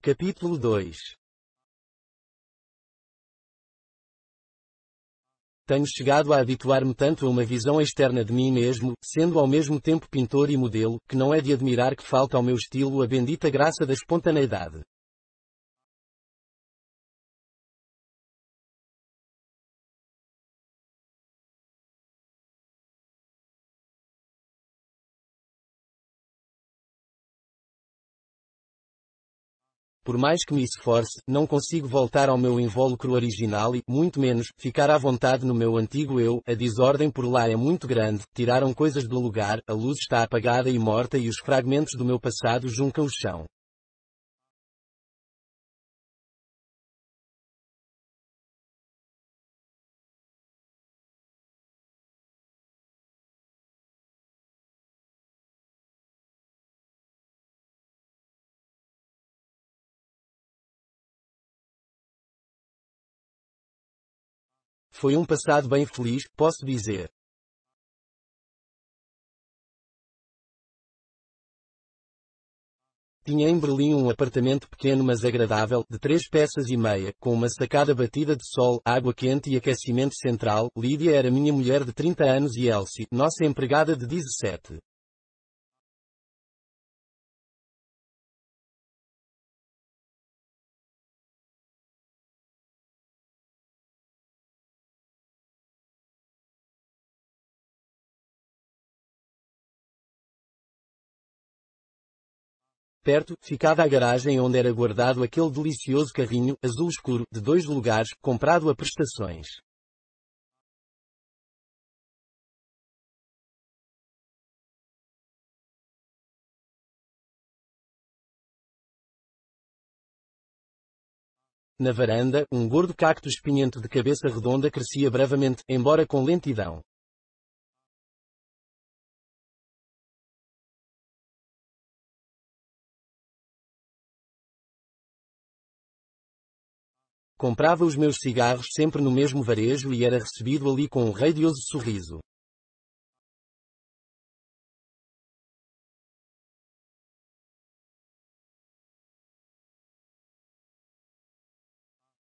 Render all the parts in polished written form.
Capítulo 2. Tenho chegado a habituar-me tanto a uma visão externa de mim mesmo, sendo ao mesmo tempo pintor e modelo, que não é de admirar que falta ao meu estilo a bendita graça da espontaneidade. Por mais que me esforce, não consigo voltar ao meu invólucro original e, muito menos, ficar à vontade no meu antigo eu. A desordem por lá é muito grande, tiraram coisas do lugar, a luz está apagada e morta e os fragmentos do meu passado juncam o chão. Foi um passado bem feliz, posso dizer. Tinha em Berlim um apartamento pequeno mas agradável, de 3 peças e meia, com uma sacada batida de sol, água quente e aquecimento central. Lídia era minha mulher de 30 anos e Elsie, nossa empregada de 17. Perto, ficava a garagem onde era guardado aquele delicioso carrinho, azul escuro, de 2 lugares, comprado a prestações. Na varanda, um gordo cacto espinhento de cabeça redonda crescia brevemente, embora com lentidão. Comprava os meus cigarros sempre no mesmo varejo e era recebido ali com um radioso sorriso.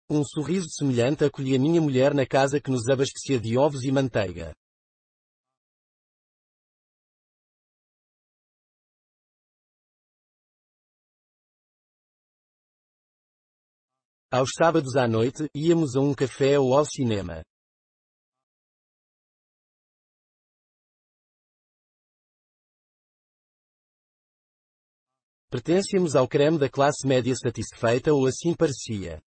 Um sorriso semelhante acolhia minha mulher na casa que nos abastecia de ovos e manteiga. Aos sábados à noite, íamos a um café ou ao cinema. Pertencíamos ao creme da classe média satisfeita ou assim parecia.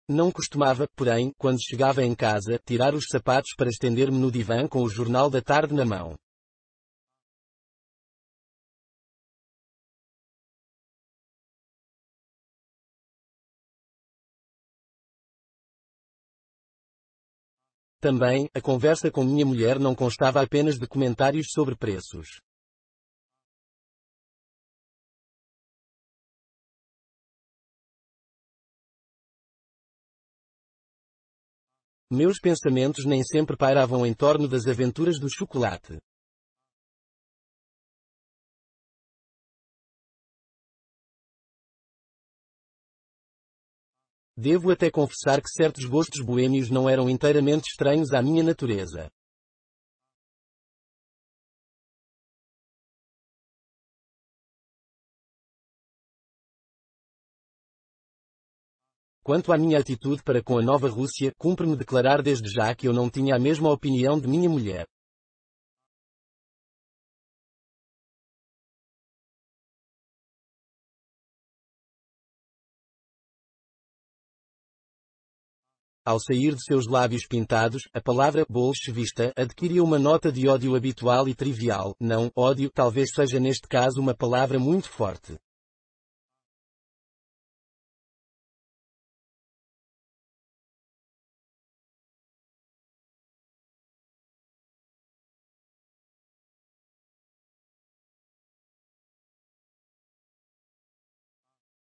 Não costumava, porém, quando chegava em casa, tirar os sapatos para estender-me no divã com o jornal da tarde na mão. Também, a conversa com minha mulher não constava apenas de comentários sobre preços. Meus pensamentos nem sempre pairavam em torno das aventuras do chocolate. Devo até confessar que certos gostos boêmios não eram inteiramente estranhos à minha natureza. Quanto à minha atitude para com a nova Rússia, cumpre-me declarar desde já que eu não tinha a mesma opinião de minha mulher. Ao sair de seus lábios pintados, a palavra bolchevista adquiriu uma nota de ódio habitual e trivial. Não, ódio talvez seja neste caso uma palavra muito forte.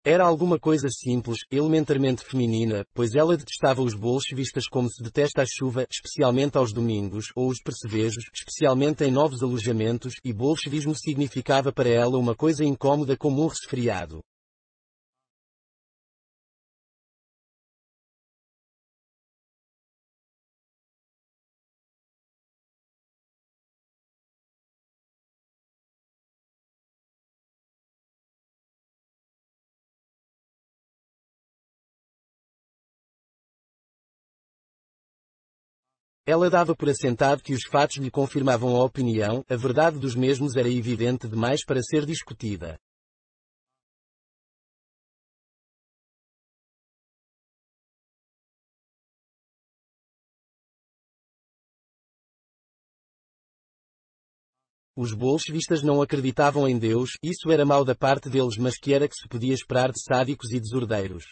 Era alguma coisa simples, elementarmente feminina, pois ela detestava os bolchevistas como se detesta a chuva, especialmente aos domingos, ou os percevejos, especialmente em novos alojamentos, e bolchevismo significava para ela uma coisa incômoda como um resfriado. Ela dava por assentado que os fatos lhe confirmavam a opinião, a verdade dos mesmos era evidente demais para ser discutida. Os bolchevistas não acreditavam em Deus, isso era mau da parte deles, mas que era que se podia esperar de sádicos e desordeiros.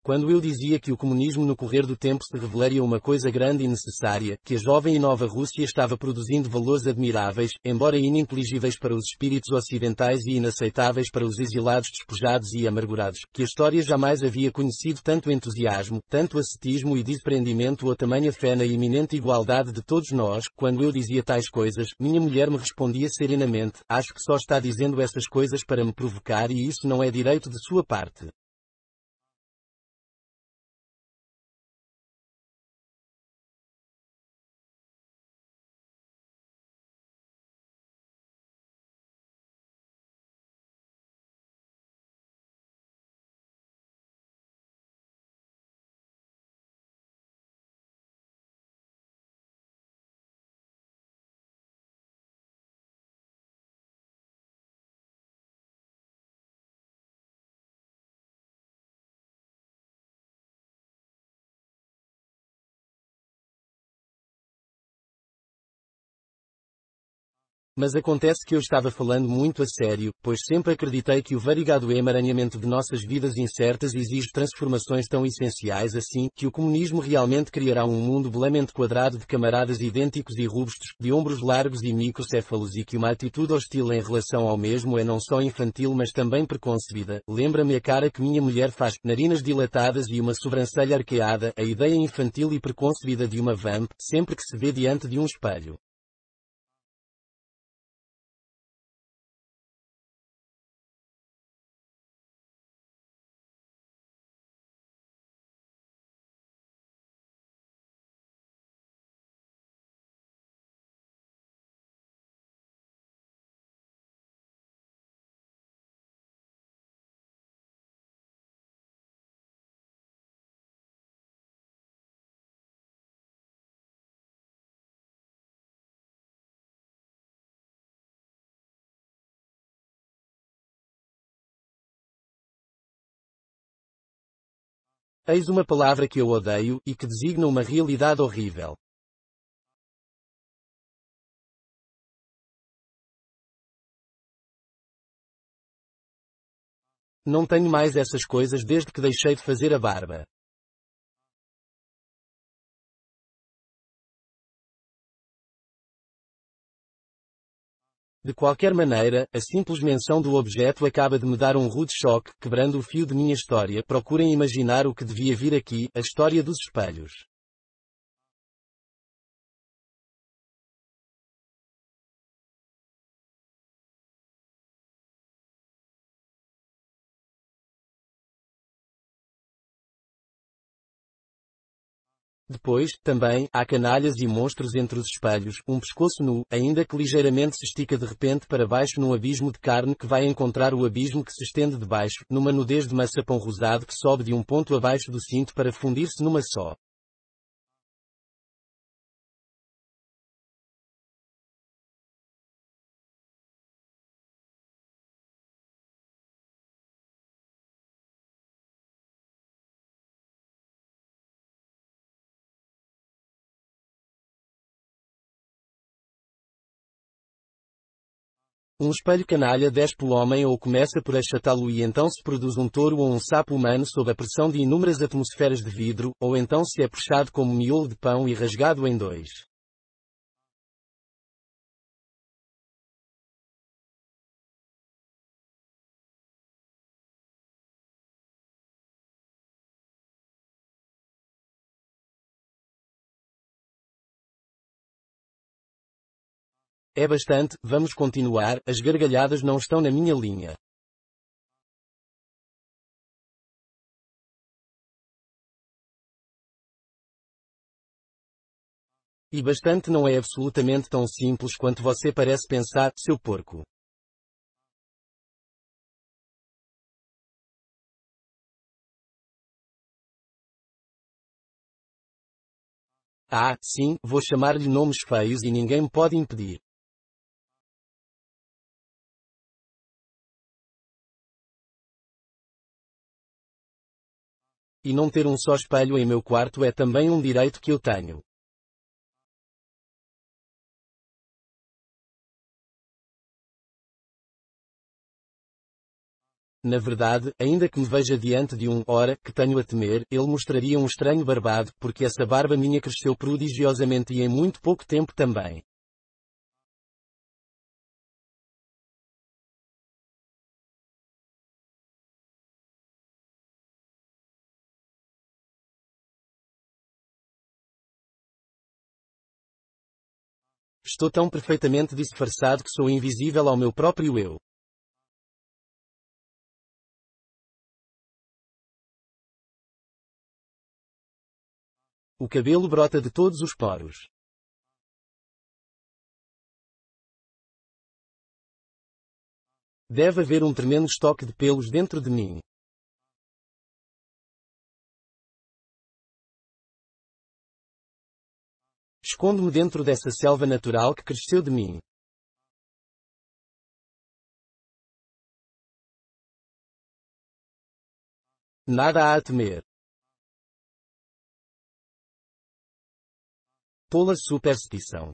Quando eu dizia que o comunismo no correr do tempo se revelaria uma coisa grande e necessária, que a jovem e nova Rússia estava produzindo valores admiráveis, embora ininteligíveis para os espíritos ocidentais e inaceitáveis para os exilados despojados e amargurados, que a história jamais havia conhecido tanto entusiasmo, tanto ascetismo e desprendimento ou tamanha fé na iminente igualdade de todos nós, quando eu dizia tais coisas, minha mulher me respondia serenamente, acho que só está dizendo essas coisas para me provocar e isso não é direito de sua parte. Mas acontece que eu estava falando muito a sério, pois sempre acreditei que o variegado emaranhamento de nossas vidas incertas exige transformações tão essenciais assim, que o comunismo realmente criará um mundo belamente quadrado de camaradas idênticos e robustos, de ombros largos e microcéfalos e que uma atitude hostil em relação ao mesmo é não só infantil mas também preconcebida. Lembra-me a cara que minha mulher faz, narinas dilatadas e uma sobrancelha arqueada, a ideia infantil e preconcebida de uma vamp, sempre que se vê diante de um espelho. Eis uma palavra que eu odeio, e que designa uma realidade horrível. Não tenho mais essas coisas desde que deixei de fazer a barba. De qualquer maneira, a simples menção do objeto acaba de me dar um rude choque, quebrando o fio de minha história. Procurem imaginar o que devia vir aqui, a história dos espelhos. Depois, também, há canalhas e monstros entre os espelhos, um pescoço nu, ainda que ligeiramente se estica de repente para baixo num abismo de carne que vai encontrar o abismo que se estende de baixo, numa nudez de maçapão rosado que sobe de um ponto abaixo do cinto para fundir-se numa só. Um espelho canalha despe o homem ou começa por achatá-lo e então se produz um touro ou um sapo humano sob a pressão de inúmeras atmosferas de vidro, ou então se é puxado como miolo de pão e rasgado em dois. É bastante, vamos continuar, as gargalhadas não estão na minha linha. E bastante não é absolutamente tão simples quanto você parece pensar, seu porco. Ah, sim, vou chamar-lhe nomes feios e ninguém me pode impedir. E não ter um só espelho em meu quarto é também um direito que eu tenho. Na verdade, ainda que me veja diante de um, ora, que tenho a temer, ele mostraria um estranho barbado, porque essa barba minha cresceu prodigiosamente e em muito pouco tempo também. Estou tão perfeitamente disfarçado que sou invisível ao meu próprio eu. O cabelo brota de todos os poros. Deve haver um tremendo estoque de pelos dentro de mim. Escondo-me dentro dessa selva natural que cresceu de mim. Nada há a temer. Tola superstição.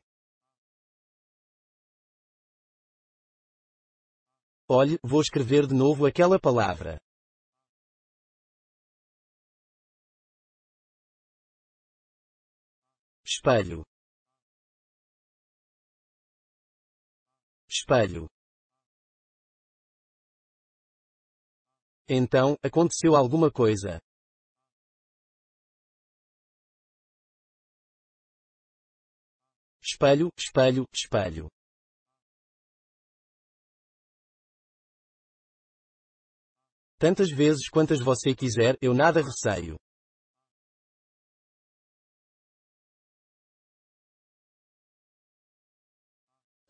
Olhe, vou escrever de novo aquela palavra. Espelho. Espelho. Então, aconteceu alguma coisa. Espelho, espelho, espelho. Tantas vezes quantas você quiser, eu nada receio.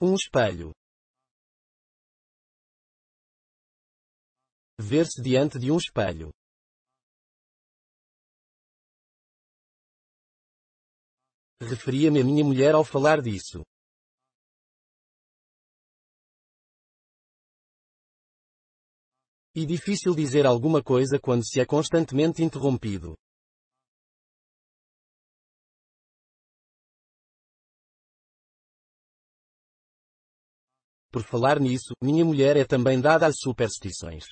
Um espelho. Ver-se diante de um espelho. Referia-me a minha mulher ao falar disso. E difícil dizer alguma coisa quando se é constantemente interrompido. Por falar nisso, minha mulher é também dada às superstições.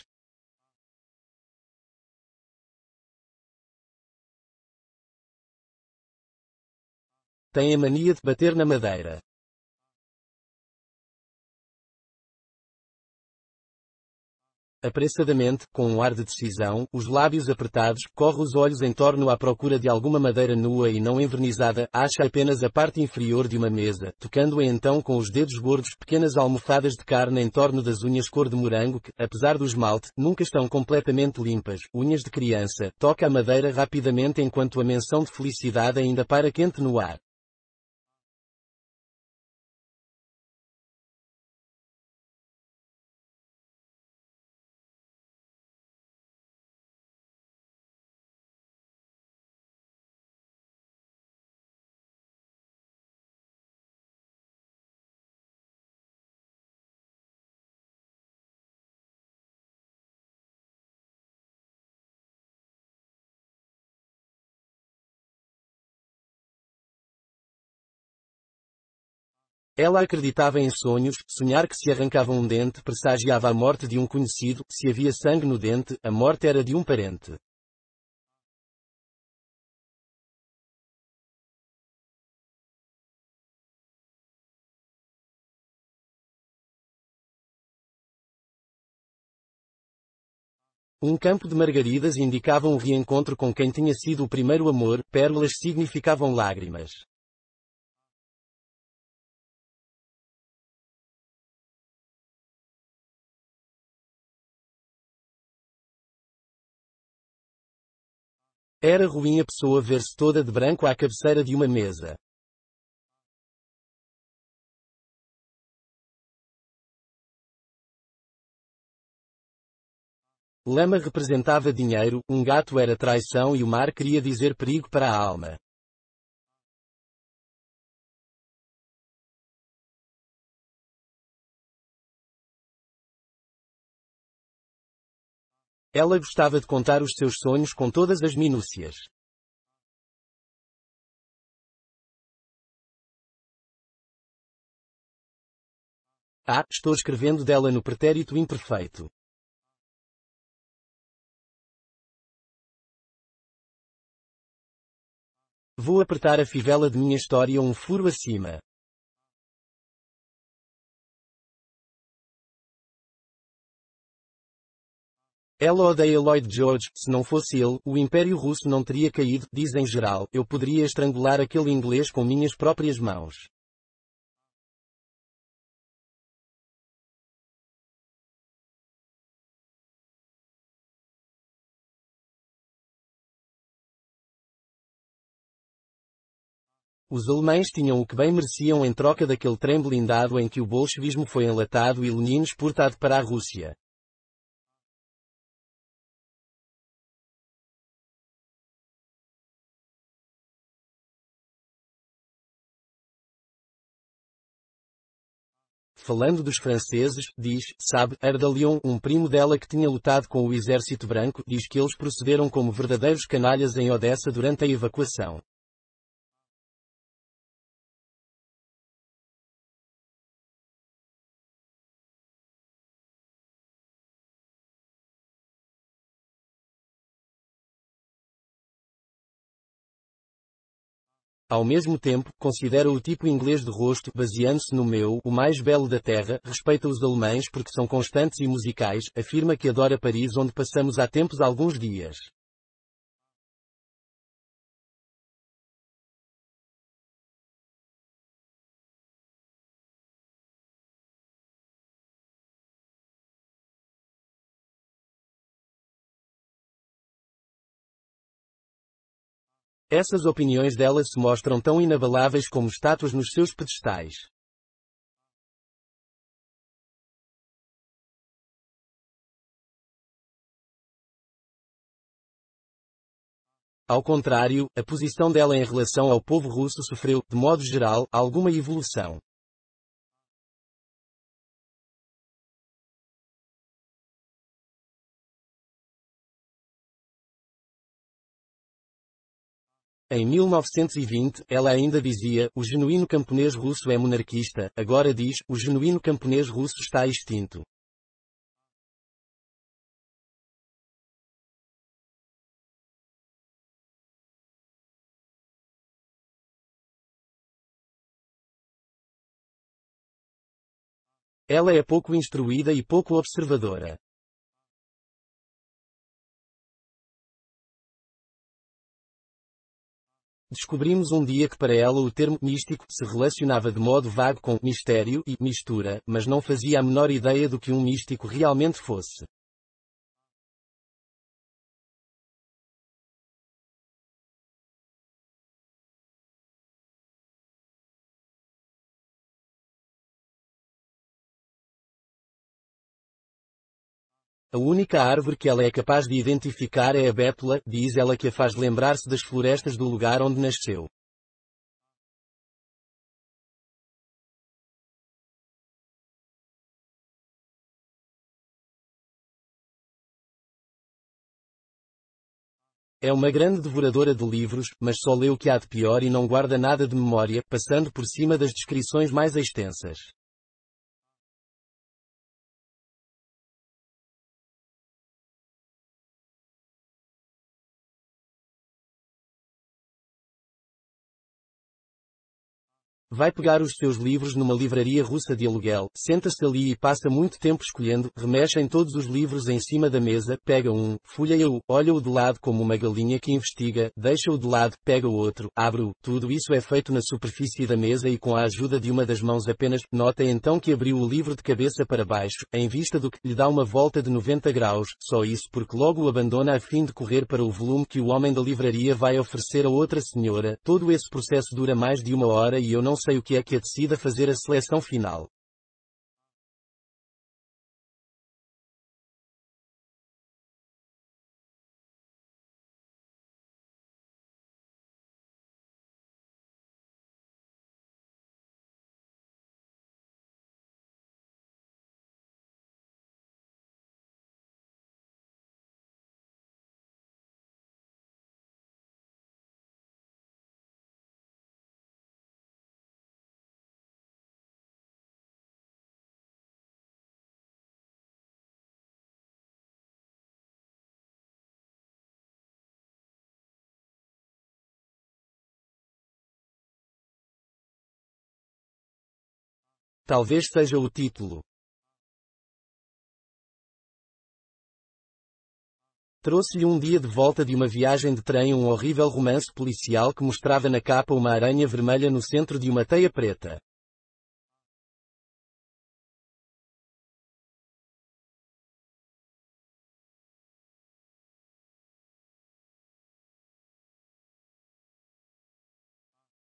Tem a mania de bater na madeira. Apressadamente, com um ar de decisão, os lábios apertados, corre os olhos em torno à procura de alguma madeira nua e não envernizada, acha apenas a parte inferior de uma mesa, tocando-a então com os dedos gordos pequenas almofadas de carne em torno das unhas cor de morango que, apesar do esmalte, nunca estão completamente limpas, unhas de criança, toca a madeira rapidamente enquanto a menção de felicidade ainda para quente no ar. Ela acreditava em sonhos, sonhar que se arrancava um dente pressagiava a morte de um conhecido, se havia sangue no dente, a morte era de um parente. Um campo de margaridas indicava um reencontro com quem tinha sido o primeiro amor, pérolas significavam lágrimas. Era ruim a pessoa ver-se toda de branco à cabeceira de uma mesa. Lama representava dinheiro, um gato era traição e o mar queria dizer perigo para a alma. Ela gostava de contar os seus sonhos com todas as minúcias. Ah, estou escrevendo dela no pretérito imperfeito. Vou apertar a fivela de minha história um furo acima. Ela odeia Lloyd George, se não fosse ele, o Império Russo não teria caído, diz em geral, eu poderia estrangular aquele inglês com minhas próprias mãos. Os alemães tinham o que bem mereciam em troca daquele trem blindado em que o bolchevismo foi enlatado e Lenin exportado para a Rússia. Falando dos franceses, diz, sabe, Ardalion, um primo dela que tinha lutado com o exército branco, diz que eles procederam como verdadeiros canalhas em Odessa durante a evacuação. Ao mesmo tempo, considera o tipo inglês de rosto, baseando-se no meu, o mais belo da terra, respeita os alemães porque são constantes e musicais, afirma que adora Paris onde passamos há tempos alguns dias. Essas opiniões dela se mostram tão inabaláveis como estátuas nos seus pedestais. Ao contrário, a posição dela em relação ao povo russo sofreu, de modo geral, alguma evolução. Em 1920, ela ainda dizia, o genuíno camponês russo é monarquista, agora diz, o genuíno camponês russo está extinto. Ela é pouco instruída e pouco observadora. Descobrimos um dia que para ela o termo místico se relacionava de modo vago com mistério e mistura, mas não fazia a menor ideia do que um místico realmente fosse. A única árvore que ela é capaz de identificar é a bétula, diz ela que a faz lembrar-se das florestas do lugar onde nasceu. É uma grande devoradora de livros, mas só lê o que há de pior e não guarda nada de memória, passando por cima das descrições mais extensas. Vai pegar os seus livros numa livraria russa de aluguel, senta-se ali e passa muito tempo escolhendo, remexe em todos os livros em cima da mesa, pega um, folheia-o, olha-o de lado como uma galinha que investiga, deixa-o de lado, pega o outro, abre-o, tudo isso é feito na superfície da mesa e com a ajuda de uma das mãos apenas, nota então que abriu o livro de cabeça para baixo, em vista do que, lhe dá uma volta de 90 graus, só isso porque logo o abandona a fim de correr para o volume que o homem da livraria vai oferecer a outra senhora, todo esse processo dura mais de 1 hora e eu não sei o que é que a decida fazer a seleção final. Talvez seja o título. Trouxe-lhe um dia de volta de uma viagem de trem um horrível romance policial que mostrava na capa uma aranha vermelha no centro de uma teia preta.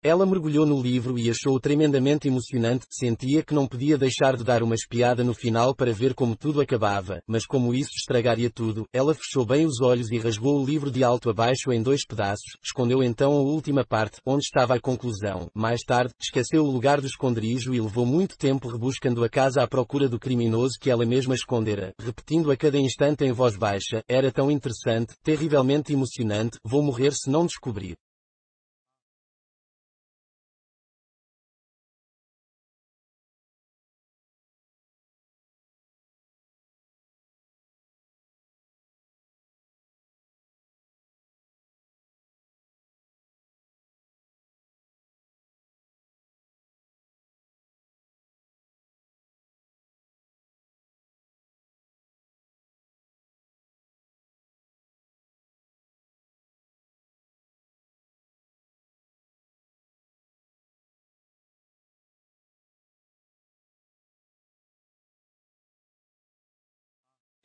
Ela mergulhou no livro e achou-o tremendamente emocionante, sentia que não podia deixar de dar uma espiada no final para ver como tudo acabava, mas como isso estragaria tudo, ela fechou bem os olhos e rasgou o livro de alto a baixo em 2 pedaços, escondeu então a última parte, onde estava a conclusão. Mais tarde, esqueceu o lugar do esconderijo e levou muito tempo rebuscando a casa à procura do criminoso que ela mesma escondera, repetindo a cada instante em voz baixa, era tão interessante, terrivelmente emocionante, vou morrer se não descobrir.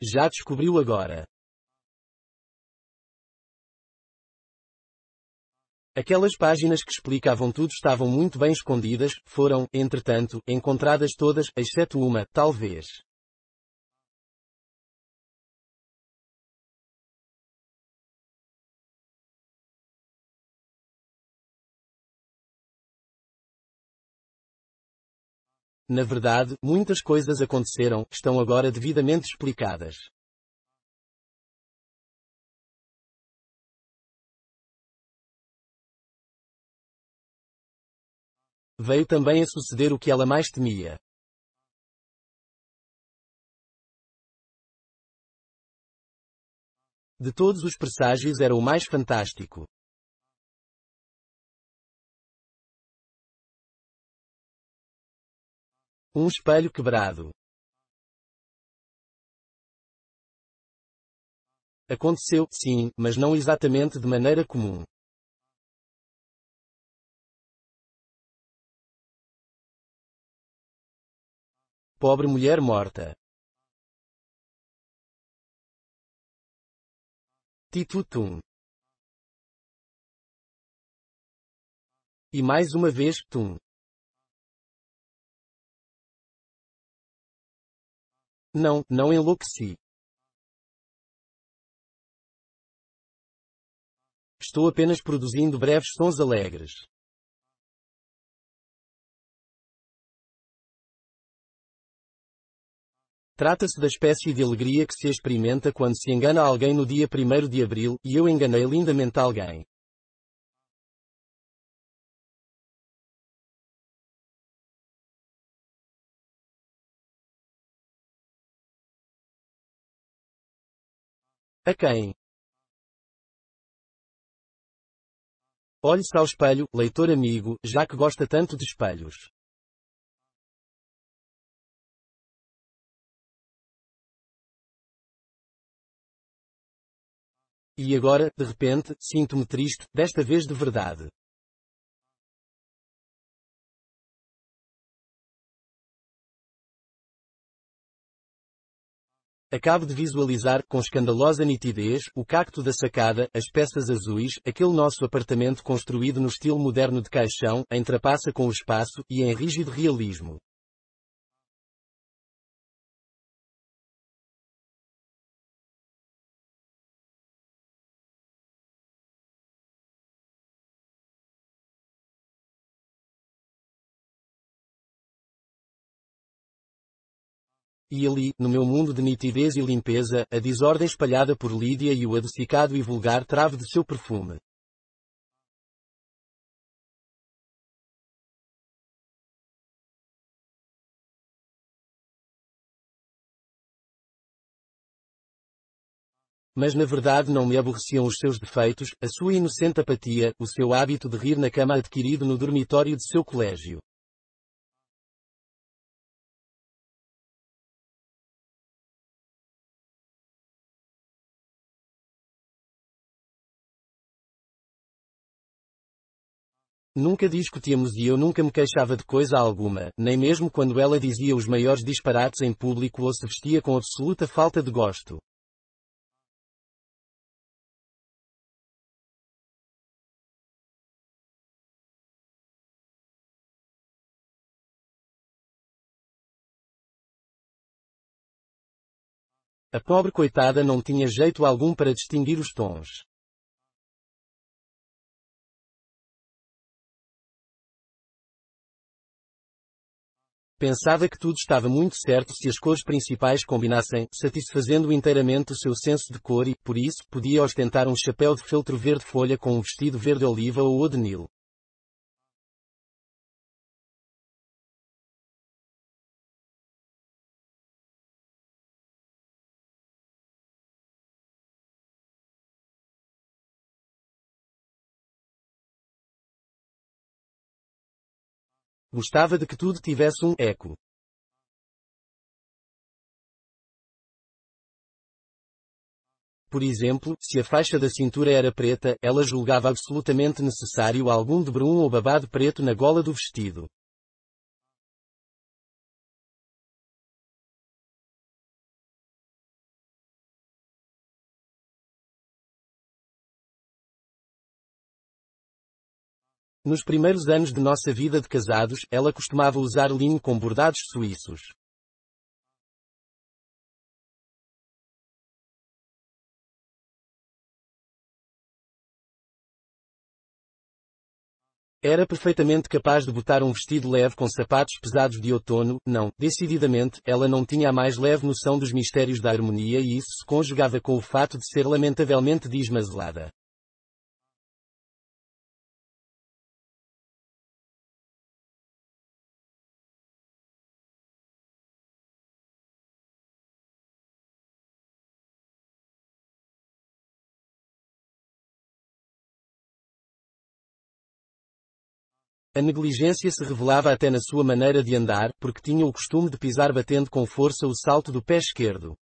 Já descobriu agora. Aquelas páginas que explicavam tudo estavam muito bem escondidas, foram, entretanto, encontradas todas, exceto uma, talvez. Na verdade, muitas coisas aconteceram, estão agora devidamente explicadas. Veio também a suceder o que ela mais temia. De todos os presságios era o mais fantástico. Um espelho quebrado. Aconteceu, sim, mas não exatamente de maneira comum. Pobre mulher morta. Titutum. E mais uma vez, tum. Não, não enlouqueci. Estou apenas produzindo breves sons alegres. Trata-se da espécie de alegria que se experimenta quando se engana alguém no dia 1º de abril, e eu enganei lindamente alguém. A quem? Olhe-se ao espelho, leitor amigo, já que gosta tanto de espelhos. E agora, de repente, sinto-me triste, desta vez de verdade. Acabo de visualizar, com escandalosa nitidez, o cacto da sacada, as peças azuis, aquele nosso apartamento construído no estilo moderno de caixão, em trapaça com o espaço, e em rígido realismo. E ali, no meu mundo de nitidez e limpeza, a desordem espalhada por Lídia e o adocicado e vulgar trave de seu perfume. Mas na verdade não me aborreciam os seus defeitos, a sua inocente apatia, o seu hábito de rir na cama adquirido no dormitório de seu colégio. Nunca discutíamos e eu nunca me queixava de coisa alguma, nem mesmo quando ela dizia os maiores disparates em público ou se vestia com absoluta falta de gosto. A pobre coitada não tinha jeito algum para distinguir os tons. Pensava que tudo estava muito certo se as cores principais combinassem, satisfazendo inteiramente o seu senso de cor e, por isso, podia ostentar um chapéu de feltro verde folha com um vestido verde oliva ou odenil. Gostava de que tudo tivesse um eco. Por exemplo, se a faixa da cintura era preta, ela julgava absolutamente necessário algum debrum ou babado preto na gola do vestido. Nos primeiros anos de nossa vida de casados, ela costumava usar linho com bordados suíços. Era perfeitamente capaz de botar um vestido leve com sapatos pesados de outono, não, decididamente, ela não tinha a mais leve noção dos mistérios da harmonia e isso se conjugava com o fato de ser lamentavelmente desmazelada. A negligência se revelava até na sua maneira de andar, porque tinha o costume de pisar batendo com força o salto do pé esquerdo.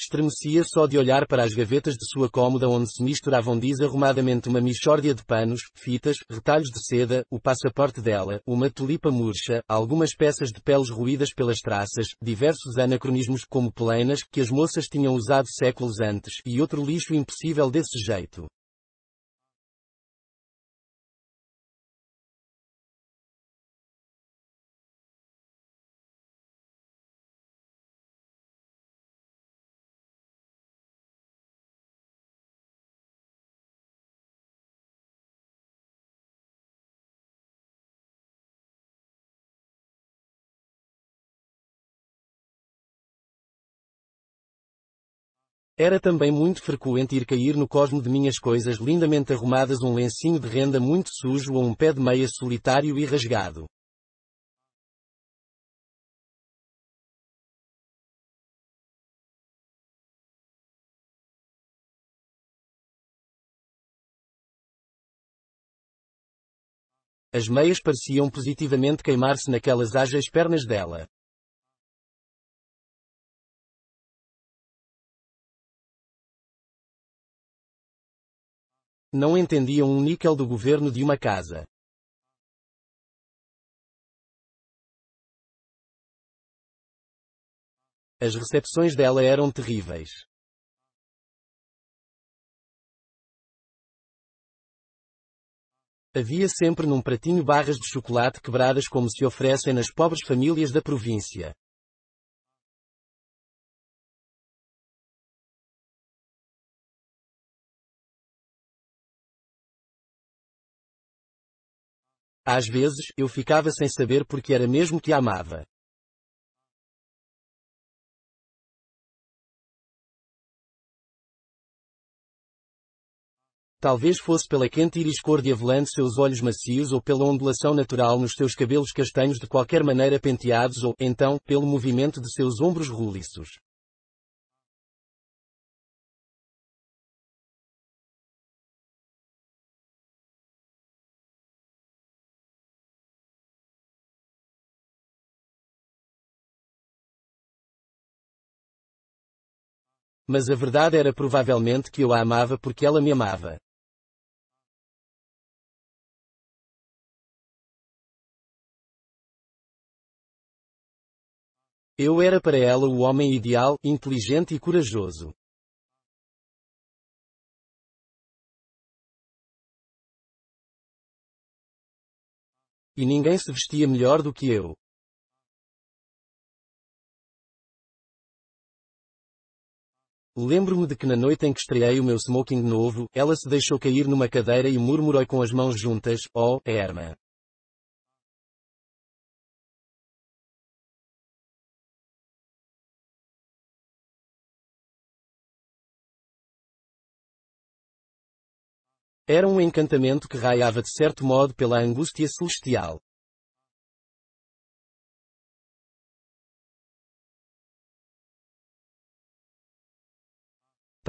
Estremecia só de olhar para as gavetas de sua cômoda onde se misturavam desarrumadamente uma mixórdia de panos, fitas, retalhos de seda, o passaporte dela, uma tulipa murcha, algumas peças de peles roídas pelas traças, diversos anacronismos como pelenas que as moças tinham usado séculos antes, e outro lixo impossível desse jeito. Era também muito frequente ir cair no cosmo de minhas coisas lindamente arrumadas, um lencinho de renda muito sujo ou um pé de meia solitário e rasgado. As meias pareciam positivamente queimar-se naquelas ágeis pernas dela. Não entendiam um níquel do governo de uma casa. As recepções dela eram terríveis. Havia sempre num pratinho barras de chocolate quebradas como se oferecem nas pobres famílias da província. Às vezes, eu ficava sem saber porque era mesmo que a amava. Talvez fosse pela quente íris cor de avelã de seus olhos macios ou pela ondulação natural nos seus cabelos castanhos de qualquer maneira penteados ou, então, pelo movimento de seus ombros roliços. Mas a verdade era provavelmente que eu a amava porque ela me amava. Eu era para ela o homem ideal, inteligente e corajoso. E ninguém se vestia melhor do que eu. Lembro-me de que na noite em que estreei o meu smoking novo, ela se deixou cair numa cadeira e murmurou com as mãos juntas, "Oh, Irma." Era um encantamento que raiava de certo modo pela angústia celestial.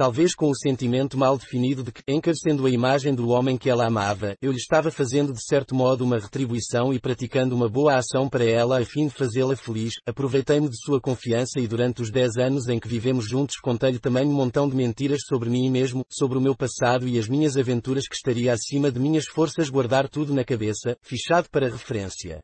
Talvez com o sentimento mal definido de que, encarecendo a imagem do homem que ela amava, eu lhe estava fazendo de certo modo uma retribuição e praticando uma boa ação para ela a fim de fazê-la feliz, aproveitei-me de sua confiança e durante os 10 anos em que vivemos juntos contei-lhe também um montão de mentiras sobre mim mesmo, sobre o meu passado e as minhas aventuras que estaria acima de minhas forças guardar tudo na cabeça, fichado para referência.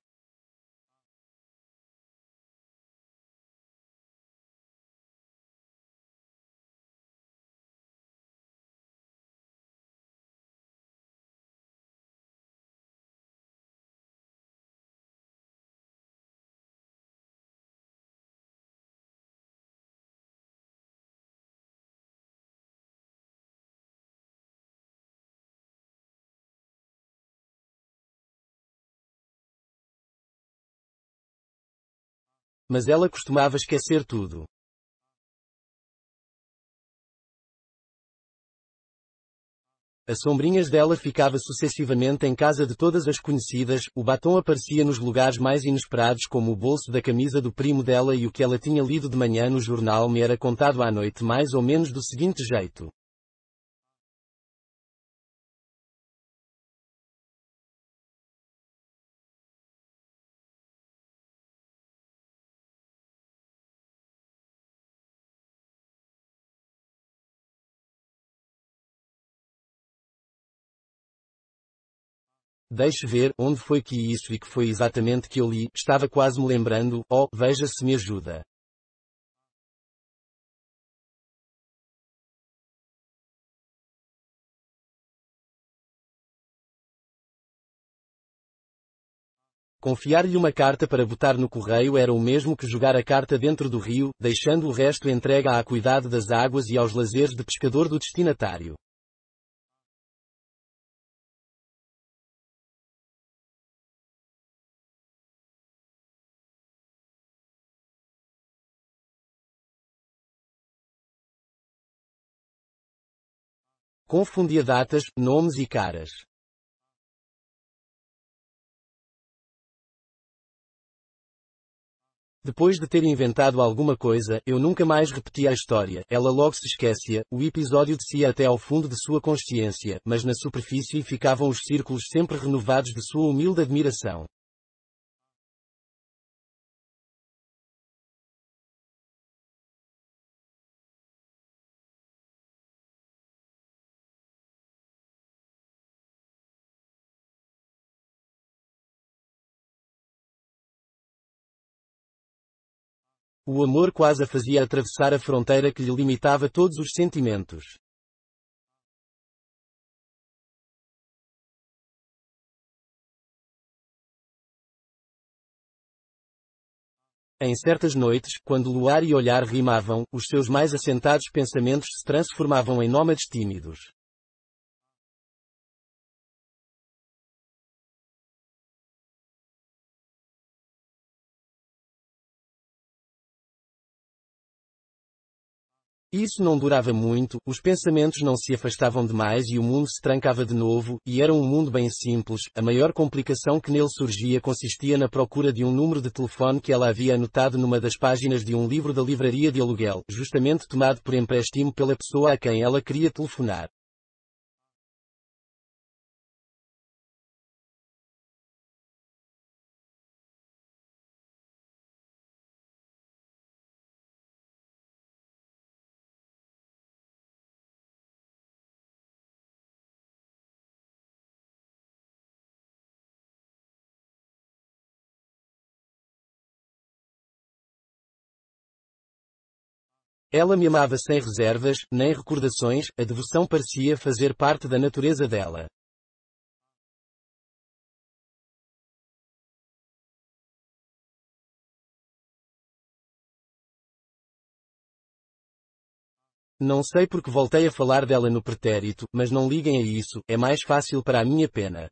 Mas ela costumava esquecer tudo. As sombrinhas dela ficava sucessivamente em casa de todas as conhecidas, o batom aparecia nos lugares mais inesperados como o bolso da camisa do primo dela e o que ela tinha lido de manhã no jornal me era contado à noite mais ou menos do seguinte jeito. Deixe ver, onde foi que isso e que foi exatamente que eu li, estava quase me lembrando, oh, veja se me ajuda. Confiar-lhe uma carta para botar no correio era o mesmo que jogar a carta dentro do rio, deixando o resto entregue à acuidade das águas e aos lazeres de pescador do destinatário. Confundia datas, nomes e caras. Depois de ter inventado alguma coisa, eu nunca mais repetia a história. Ela logo se esquecia, o episódio descia até ao fundo de sua consciência, mas na superfície ficavam os círculos sempre renovados de sua humilde admiração. O amor quase a fazia atravessar a fronteira que lhe limitava todos os sentimentos. Em certas noites, quando luar e olhar rimavam, os seus mais assentados pensamentos se transformavam em nômades tímidos. Isso não durava muito, os pensamentos não se afastavam demais e o mundo se trancava de novo, e era um mundo bem simples. A maior complicação que nele surgia consistia na procura de um número de telefone que ela havia anotado numa das páginas de um livro da livraria de aluguel, justamente tomado por empréstimo pela pessoa a quem ela queria telefonar. Ela me amava sem reservas, nem recordações, a devoção parecia fazer parte da natureza dela. Não sei porque voltei a falar dela no pretérito, mas não liguem a isso, é mais fácil para a minha pena.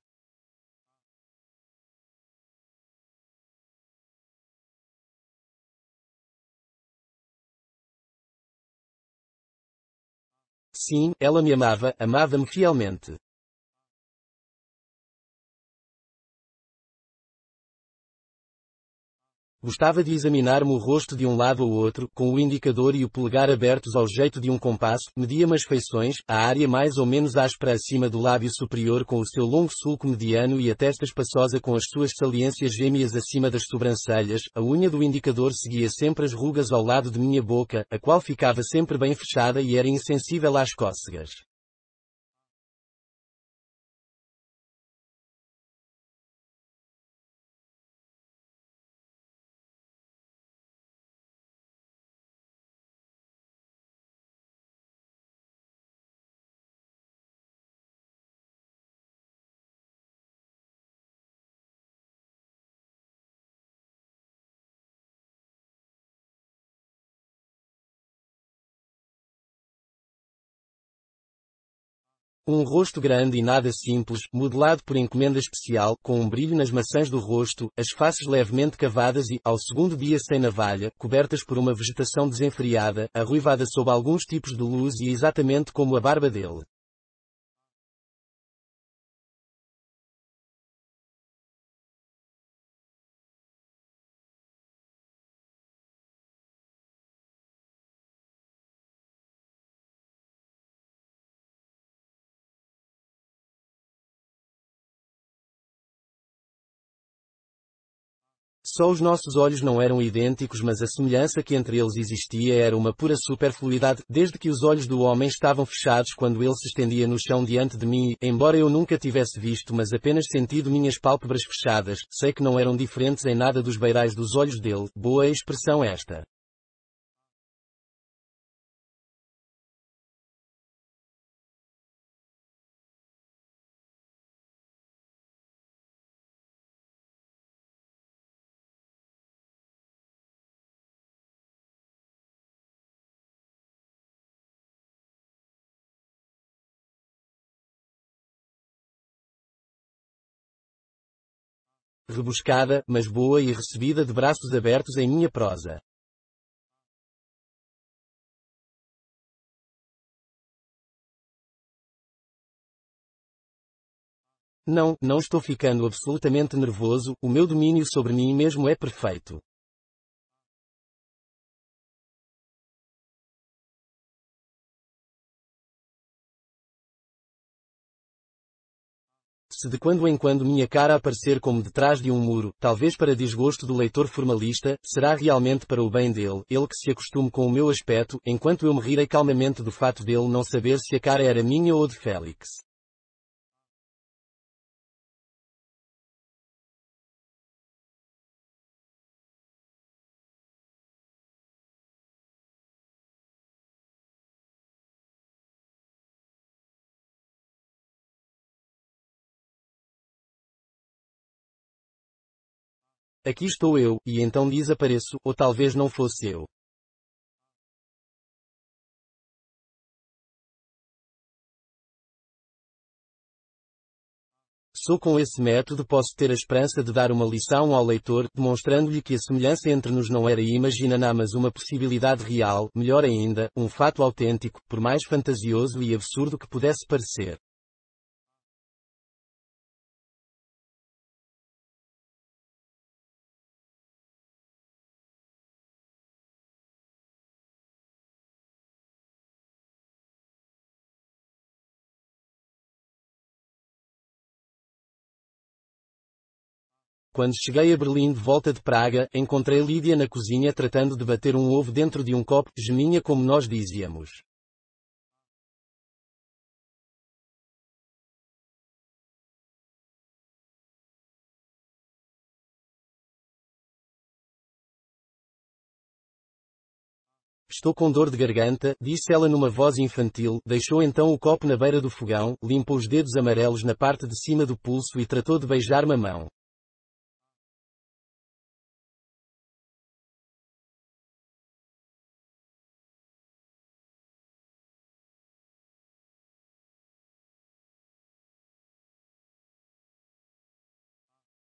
Sim, ela me amava, amava-me fielmente. Gostava de examinar-me o rosto de um lado ao outro, com o indicador e o polegar abertos ao jeito de um compasso, media-me as feições, a área mais ou menos áspera acima do lábio superior com o seu longo sulco mediano e a testa espaçosa com as suas saliências gêmeas acima das sobrancelhas, a unha do indicador seguia sempre as rugas ao lado de minha boca, a qual ficava sempre bem fechada e era insensível às cócegas. Um rosto grande e nada simples, modelado por encomenda especial, com um brilho nas maçãs do rosto, as faces levemente cavadas e, ao segundo dia sem navalha, cobertas por uma vegetação desenfreada, arruivada sob alguns tipos de luz e exatamente como a barba dele. Só os nossos olhos não eram idênticos, mas a semelhança que entre eles existia era uma pura superfluidade, desde que os olhos do homem estavam fechados quando ele se estendia no chão diante de mim, embora eu nunca tivesse visto mas apenas sentido minhas pálpebras fechadas, sei que não eram diferentes em nada dos beirais dos olhos dele, boa expressão esta. Rebuscada, mas boa e recebida de braços abertos em minha prosa. Não, não estou ficando absolutamente nervoso, o meu domínio sobre mim mesmo é perfeito. Se de quando em quando minha cara aparecer como detrás de um muro, talvez para desgosto do leitor formalista, será realmente para o bem dele, ele que se acostume com o meu aspecto, enquanto eu me rirei calmamente do fato dele não saber se a cara era minha ou de Félix. Aqui estou eu, e então desapareço, ou talvez não fosse eu. Só com esse método posso ter a esperança de dar uma lição ao leitor, demonstrando-lhe que a semelhança entre nos não era imaginá mas uma possibilidade real, melhor ainda, um fato autêntico, por mais fantasioso e absurdo que pudesse parecer. Quando cheguei a Berlim de volta de Praga, encontrei Lídia na cozinha tratando de bater um ovo dentro de um copo, geminha como nós dizíamos. Estou com dor de garganta, disse ela numa voz infantil, deixou então o copo na beira do fogão, limpou os dedos amarelos na parte de cima do pulso e tratou de beijar-me a mão.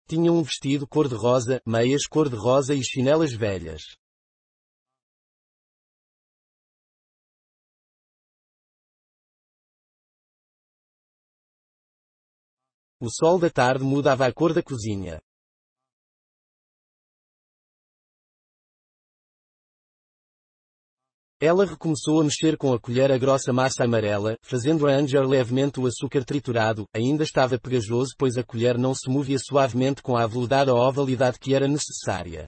Tinha um vestido cor-de-rosa, meias cor-de-rosa e chinelas velhas. O sol da tarde mudava a cor da cozinha. Ela recomeçou a mexer com a colher a grossa massa amarela, fazendo ranger levemente o açúcar triturado, ainda estava pegajoso pois a colher não se movia suavemente com a aveludada ovalidade que era necessária.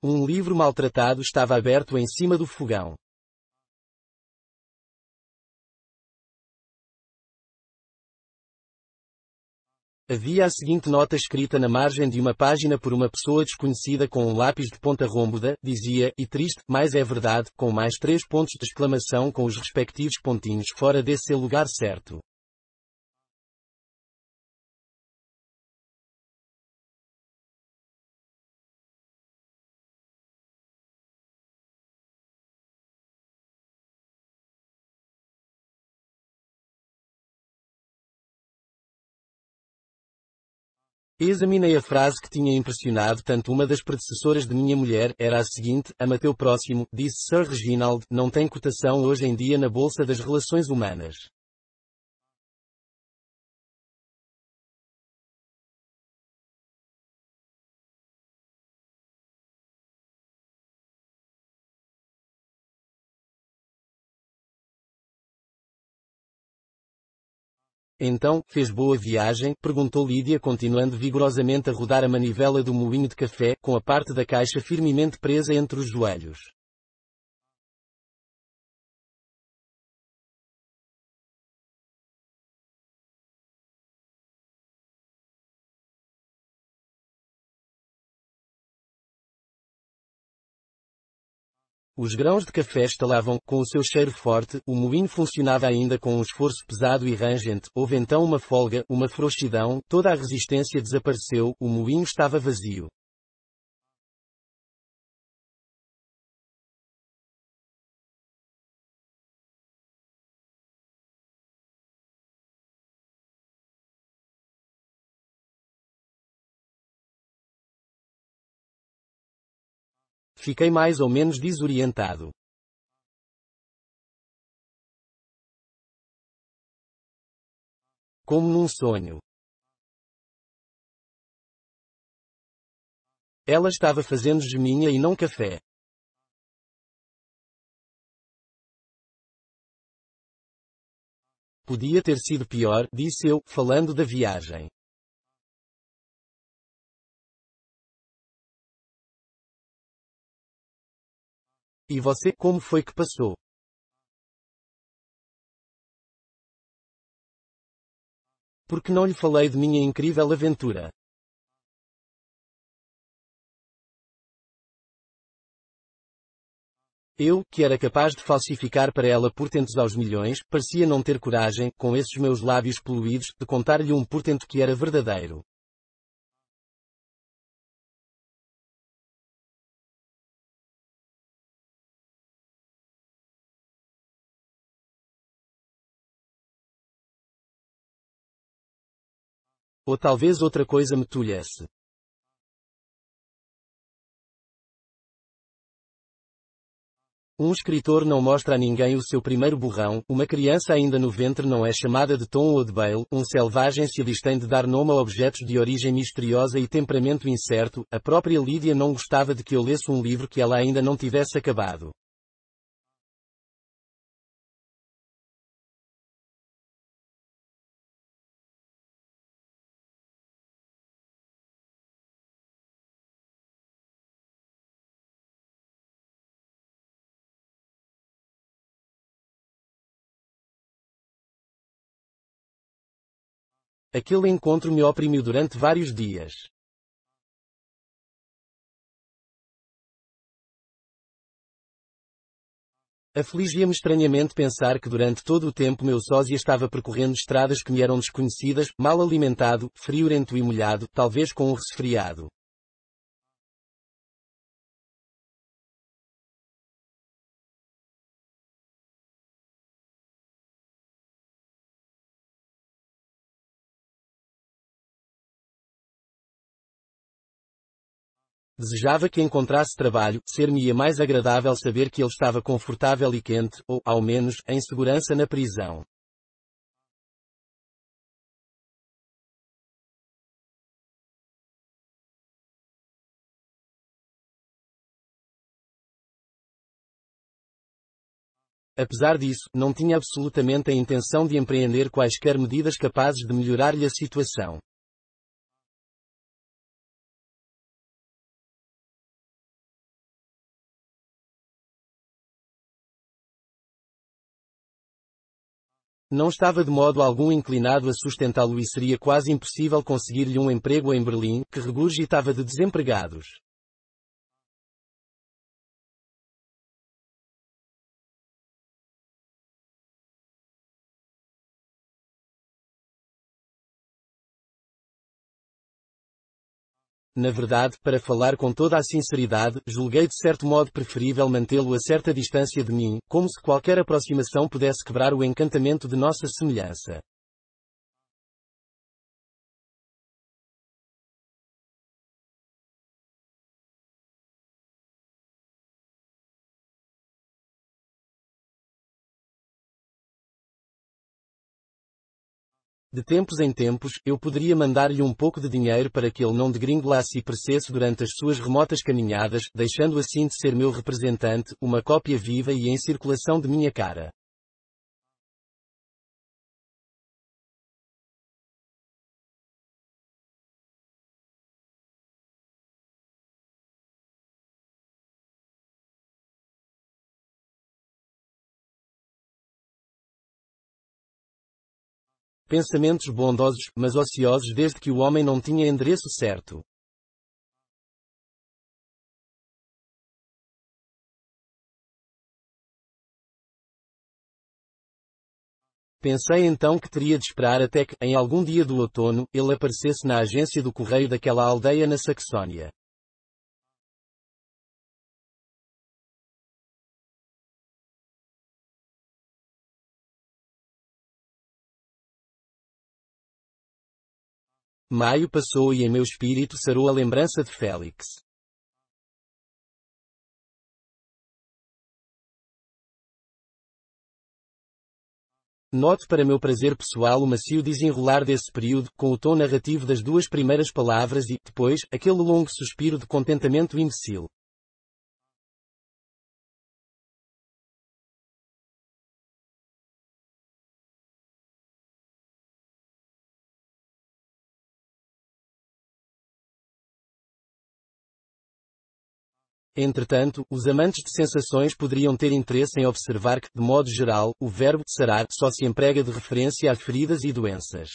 Um livro maltratado estava aberto em cima do fogão. Havia a seguinte nota escrita na margem de uma página por uma pessoa desconhecida com um lápis de ponta rômboda, dizia, e triste, mas é verdade, com mais 3 pontos de exclamação com os respectivos pontinhos fora desse lugar certo. Examinei a frase que tinha impressionado tanto uma das predecessoras de minha mulher, era a seguinte, ama teu próximo, disse Sir Reginald, não tem cotação hoje em dia na bolsa das relações humanas. Então, fez boa viagem? Perguntou Lídia continuando vigorosamente a rodar a manivela do moinho de café, com a parte da caixa firmemente presa entre os joelhos. Os grãos de café estalavam, com o seu cheiro forte, o moinho funcionava ainda com um esforço pesado e rangente, houve então uma folga, uma frouxidão, toda a resistência desapareceu, o moinho estava vazio. fiquei mais ou menos desorientado. Como num sonho. Ela estava fazendo geminha e não café. Podia ter sido pior, disse eu, falando da viagem. E você, como foi que passou? Porque não lhe falei de minha incrível aventura? Eu, que era capaz de falsificar para ela portentos aos milhões, parecia não ter coragem, com esses meus lábios poluídos, de contar-lhe um portento que era verdadeiro. Ou talvez outra coisa me tolhesse. Um escritor não mostra a ninguém o seu primeiro borrão, uma criança ainda no ventre não é chamada de Tom ou de Bale, um selvagem se abstém de dar nome a objetos de origem misteriosa e temperamento incerto, a própria Lídia não gostava de que eu lesse um livro que ela ainda não tivesse acabado. Aquele encontro me oprimiu durante vários dias. Afligia-me estranhamente pensar que durante todo o tempo meu sósia estava percorrendo estradas que me eram desconhecidas, mal alimentado, friorento e molhado, talvez com um resfriado. Desejava que encontrasse trabalho, ser-me-ia mais agradável saber que ele estava confortável e quente, ou, ao menos, em segurança na prisão. Apesar disso, não tinha absolutamente a intenção de empreender quaisquer medidas capazes de melhorar-lhe a situação. Não estava de modo algum inclinado a sustentá-lo e seria quase impossível conseguir-lhe um emprego em Berlim, que regurgitava de desempregados. Na verdade, para falar com toda a sinceridade, julguei de certo modo preferível mantê-lo a certa distância de mim, como se qualquer aproximação pudesse quebrar o encantamento de nossa semelhança. De tempos em tempos, eu poderia mandar-lhe um pouco de dinheiro para que ele não degringolasse e perecesse durante as suas remotas caminhadas, deixando assim de ser meu representante, uma cópia viva e em circulação de minha cara. Pensamentos bondosos, mas ociosos desde que o homem não tinha endereço certo. Pensei então que teria de esperar até que, em algum dia do outono, ele aparecesse na agência do correio daquela aldeia na Saxónia. Maio passou e em meu espírito sarou a lembrança de Félix. Note para meu prazer pessoal o macio desenrolar desse período, com o tom narrativo das duas primeiras palavras e, depois, aquele longo suspiro de contentamento imbecil. Entretanto, os amantes de sensações poderiam ter interesse em observar que, de modo geral, o verbo sarar só se emprega de referência a feridas e doenças.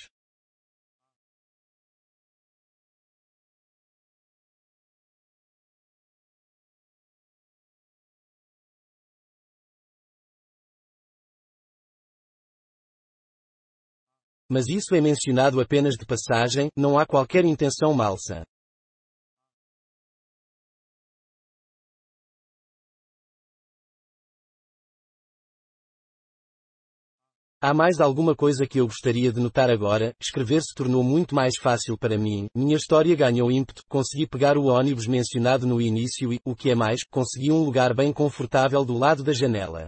Mas isso é mencionado apenas de passagem, não há qualquer intenção malsa. Há mais alguma coisa que eu gostaria de notar agora, escrever se tornou muito mais fácil para mim, minha história ganhou ímpeto, consegui pegar o ônibus mencionado no início e, o que é mais, consegui um lugar bem confortável do lado da janela.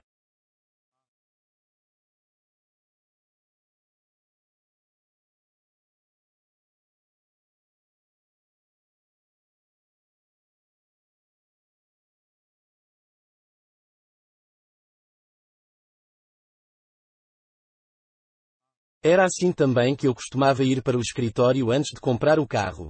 Era assim também que eu costumava ir para o escritório antes de comprar o carro.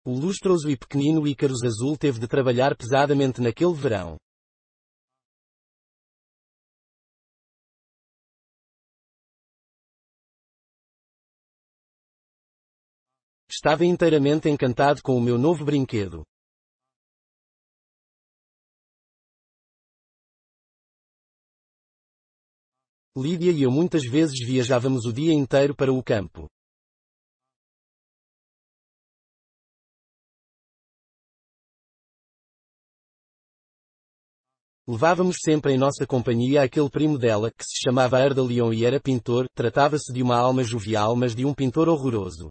O lustroso e pequenino Ícaros Azul teve de trabalhar pesadamente naquele verão. Estava inteiramente encantado com o meu novo brinquedo. Lídia e eu muitas vezes viajávamos o dia inteiro para o campo. Levávamos sempre em nossa companhia aquele primo dela, que se chamava Ardalion e era pintor, tratava-se de uma alma jovial mas de um pintor horroroso.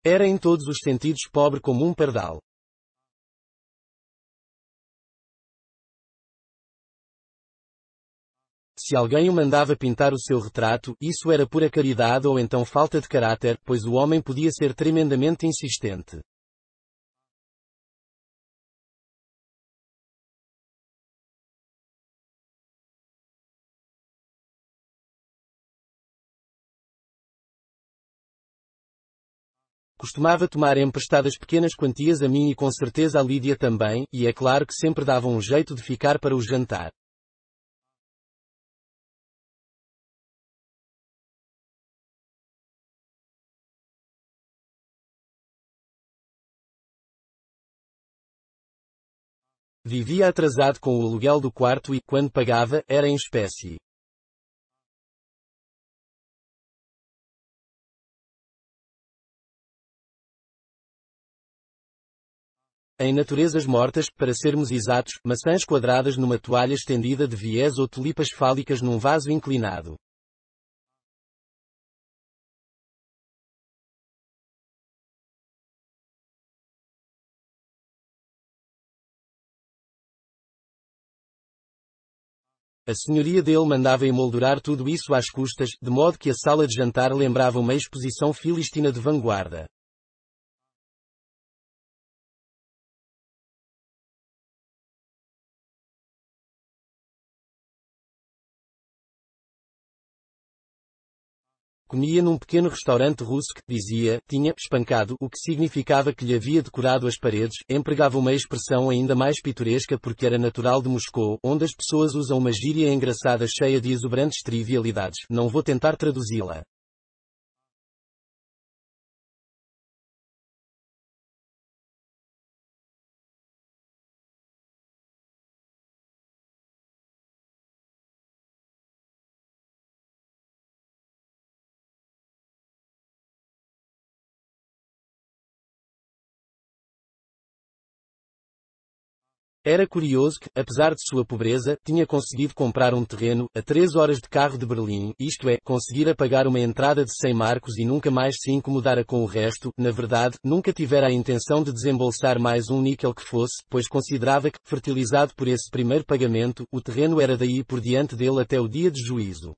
Era em todos os sentidos pobre como um pardal. Se alguém o mandava pintar o seu retrato, isso era pura caridade ou então falta de caráter, pois o homem podia ser tremendamente insistente. Costumava tomar emprestadas pequenas quantias a mim e com certeza a Lídia também, e é claro que sempre dava um jeito de ficar para o jantar. Vivia atrasado com o aluguel do quarto e, quando pagava, era em espécie. Em naturezas mortas, para sermos exatos, maçãs quadradas numa toalha estendida de viés ou tulipas fálicas num vaso inclinado. A senhoria dele mandava emoldurar tudo isso às custas, de modo que a sala de jantar lembrava uma exposição filistina de vanguarda. Comia num pequeno restaurante russo que, dizia, tinha espancado, o que significava que lhe havia decorado as paredes, empregava uma expressão ainda mais pitoresca porque era natural de Moscou, onde as pessoas usam uma gíria engraçada cheia de exuberantes trivialidades, não vou tentar traduzi-la. Era curioso que, apesar de sua pobreza, tinha conseguido comprar um terreno, a 3 horas de carro de Berlim, isto é, conseguira pagar uma entrada de 100 marcos e nunca mais se incomodara com o resto, na verdade, nunca tivera a intenção de desembolsar mais um níquel que fosse, pois considerava que, fertilizado por esse primeiro pagamento, o terreno era daí por diante dele até o dia de juízo.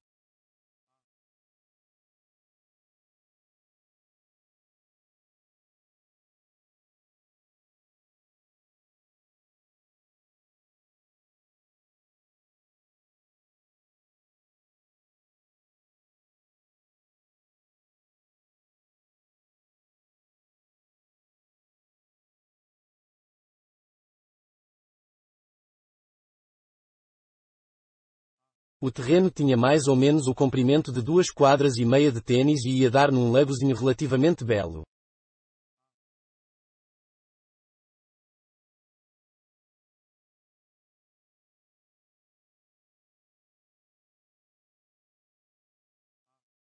O terreno tinha mais ou menos o comprimento de 2 quadras e meia de tênis e ia dar num lagozinho relativamente belo.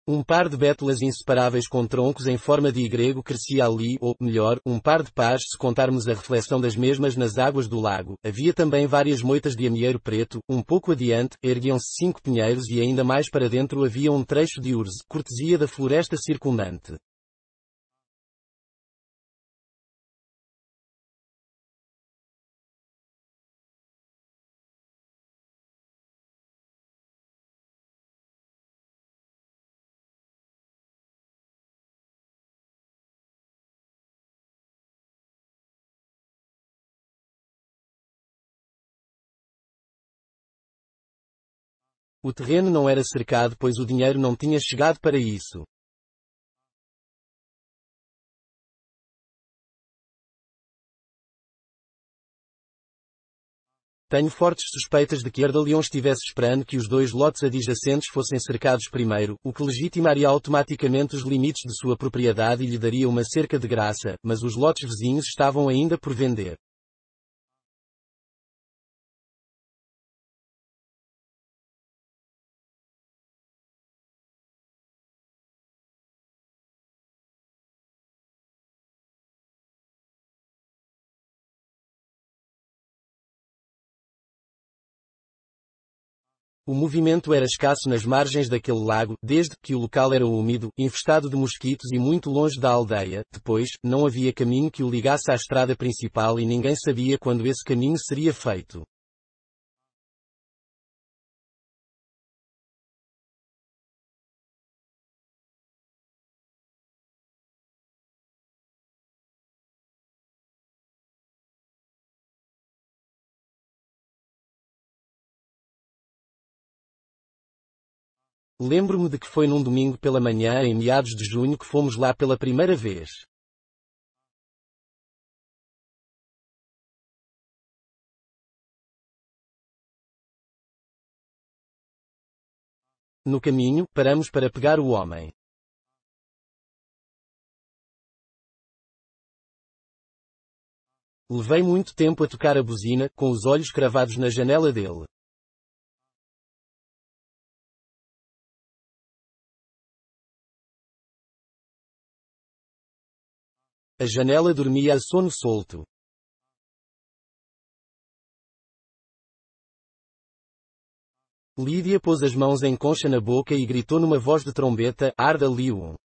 Um par de bétulas inseparáveis com troncos em forma de Y crescia ali, ou, melhor, um par de pares se contarmos a reflexão das mesmas nas águas do lago. Havia também várias moitas de amieiro preto, um pouco adiante, erguiam-se 5 pinheiros e ainda mais para dentro havia um trecho de urze, cortesia da floresta circundante. O terreno não era cercado pois o dinheiro não tinha chegado para isso. Tenho fortes suspeitas de que Ardalion estivesse esperando que os dois lotes adjacentes fossem cercados primeiro, o que legitimaria automaticamente os limites de sua propriedade e lhe daria uma cerca de graça, mas os lotes vizinhos estavam ainda por vender. O movimento era escasso nas margens daquele lago, desde que o local era úmido, infestado de mosquitos e muito longe da aldeia. Depois, não havia caminho que o ligasse à estrada principal e ninguém sabia quando esse caminho seria feito. Lembro-me de que foi num domingo pela manhã em meados de junho que fomos lá pela primeira vez. No caminho, paramos para pegar o homem. Levei muito tempo a tocar a buzina, com os olhos cravados na janela dele. A janela dormia a sono solto. Lídia pôs as mãos em concha na boca e gritou numa voz de trombeta, Arda Lion.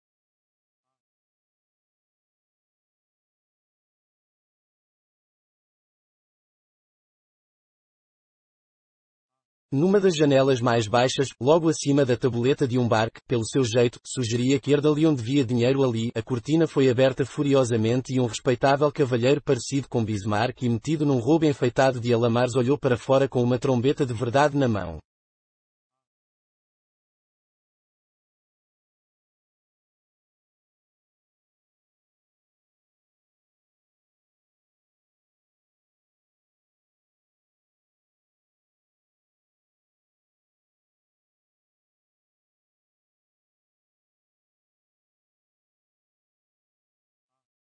Numa das janelas mais baixas, logo acima da tabuleta de um bar que, pelo seu jeito, sugeria que Ardalion devia dinheiro ali, a cortina foi aberta furiosamente e um respeitável cavalheiro parecido com Bismarck e metido num roubo enfeitado de alamares olhou para fora com uma trombeta de verdade na mão.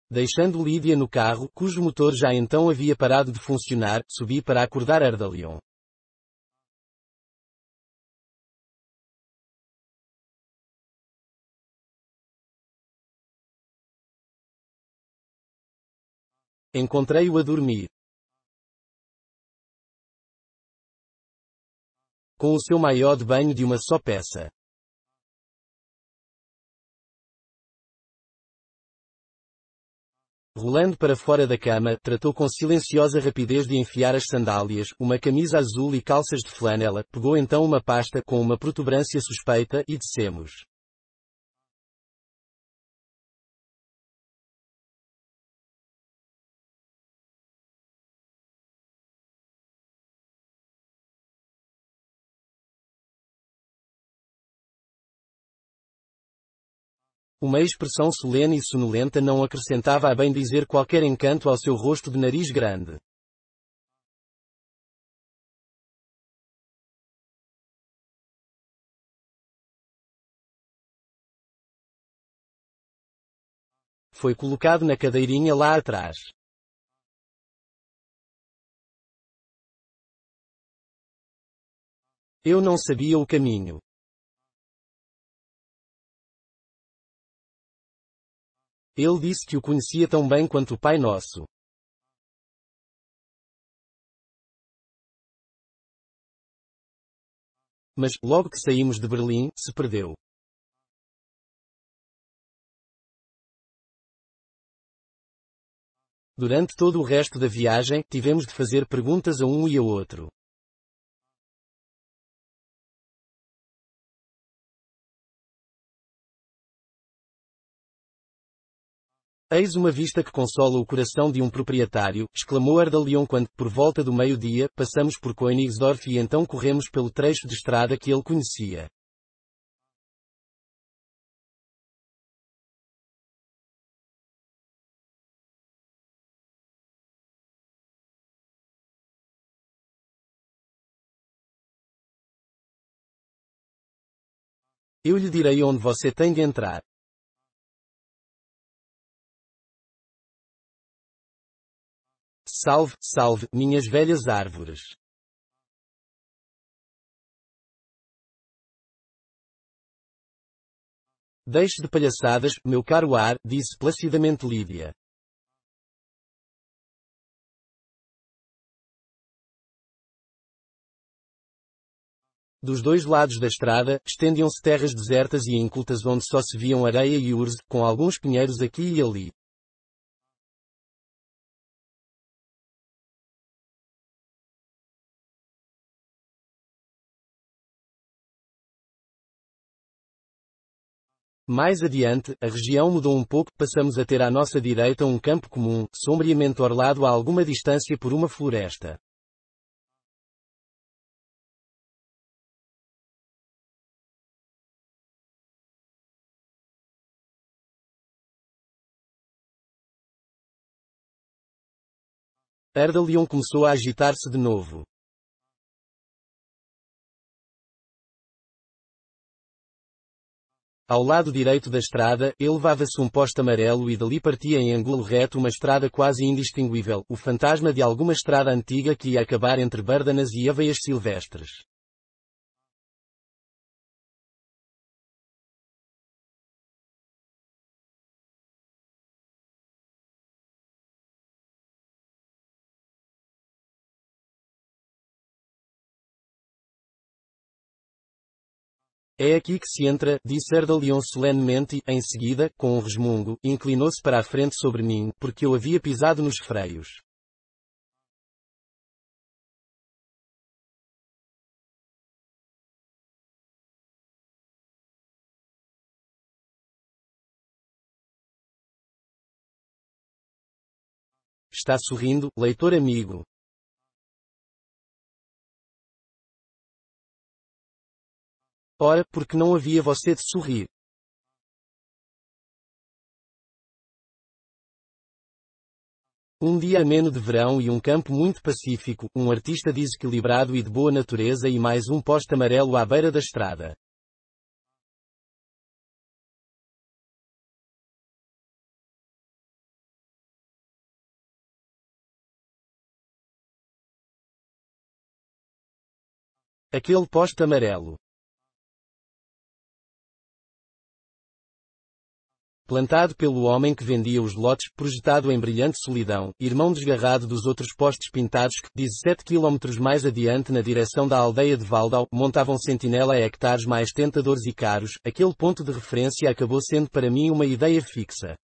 Deixando Lídia no carro, cujo motor já então havia parado de funcionar, subi para acordar Ardalion. Encontrei-o a dormir. Com o seu maiô de banho de uma só peça. Rolando para fora da cama, tratou com silenciosa rapidez de enfiar as sandálias, uma camisa azul e calças de flanela, pegou então uma pasta com uma protuberância suspeita e descemos. Uma expressão solene e sonolenta não acrescentava a bem dizer qualquer encanto ao seu rosto de nariz grande. Foi colocado na cadeirinha lá atrás. Eu não sabia o caminho. Ele disse que o conhecia tão bem quanto o Pai Nosso. Mas, logo que saímos de Berlim, se perdeu. Durante todo o resto da viagem, tivemos de fazer perguntas a um e ao outro. Eis uma vista que consola o coração de um proprietário, exclamou Ardalion quando, por volta do meio-dia, passamos por Königsdorf e então corremos pelo trecho de estrada que ele conhecia. Eu lhe direi onde você tem de entrar. Salve, salve, minhas velhas árvores. Deixe de palhaçadas, meu caro ar, disse placidamente Lídia. Dos dois lados da estrada, estendiam-se terras desertas e incultas onde só se viam areia e urze, com alguns pinheiros aqui e ali. Mais adiante, a região mudou um pouco, passamos a ter à nossa direita um campo comum, sombriamente orlado a alguma distância por uma floresta. Ardalion começou a agitar-se de novo. Ao lado direito da estrada, elevava-se um poste amarelo e dali partia em ângulo reto uma estrada quase indistinguível, o fantasma de alguma estrada antiga que ia acabar entre Bárdanas e Aveias Silvestres. É aqui que se entra, disse Ardalion solenemente e, em seguida, com um resmungo, inclinou-se para a frente sobre mim, porque eu havia pisado nos freios. Está sorrindo, leitor amigo. Ora, porque não havia você de sorrir? Um dia ameno de verão e um campo muito pacífico, um artista desequilibrado e de boa natureza e mais um poste amarelo à beira da estrada. Aquele poste amarelo. Plantado pelo homem que vendia os lotes, projetado em brilhante solidão, irmão desgarrado dos outros postes pintados que, 17 quilómetros mais adiante na direção da aldeia de Valdau, montavam sentinela a hectares mais tentadores e caros, aquele ponto de referência acabou sendo para mim uma ideia fixa.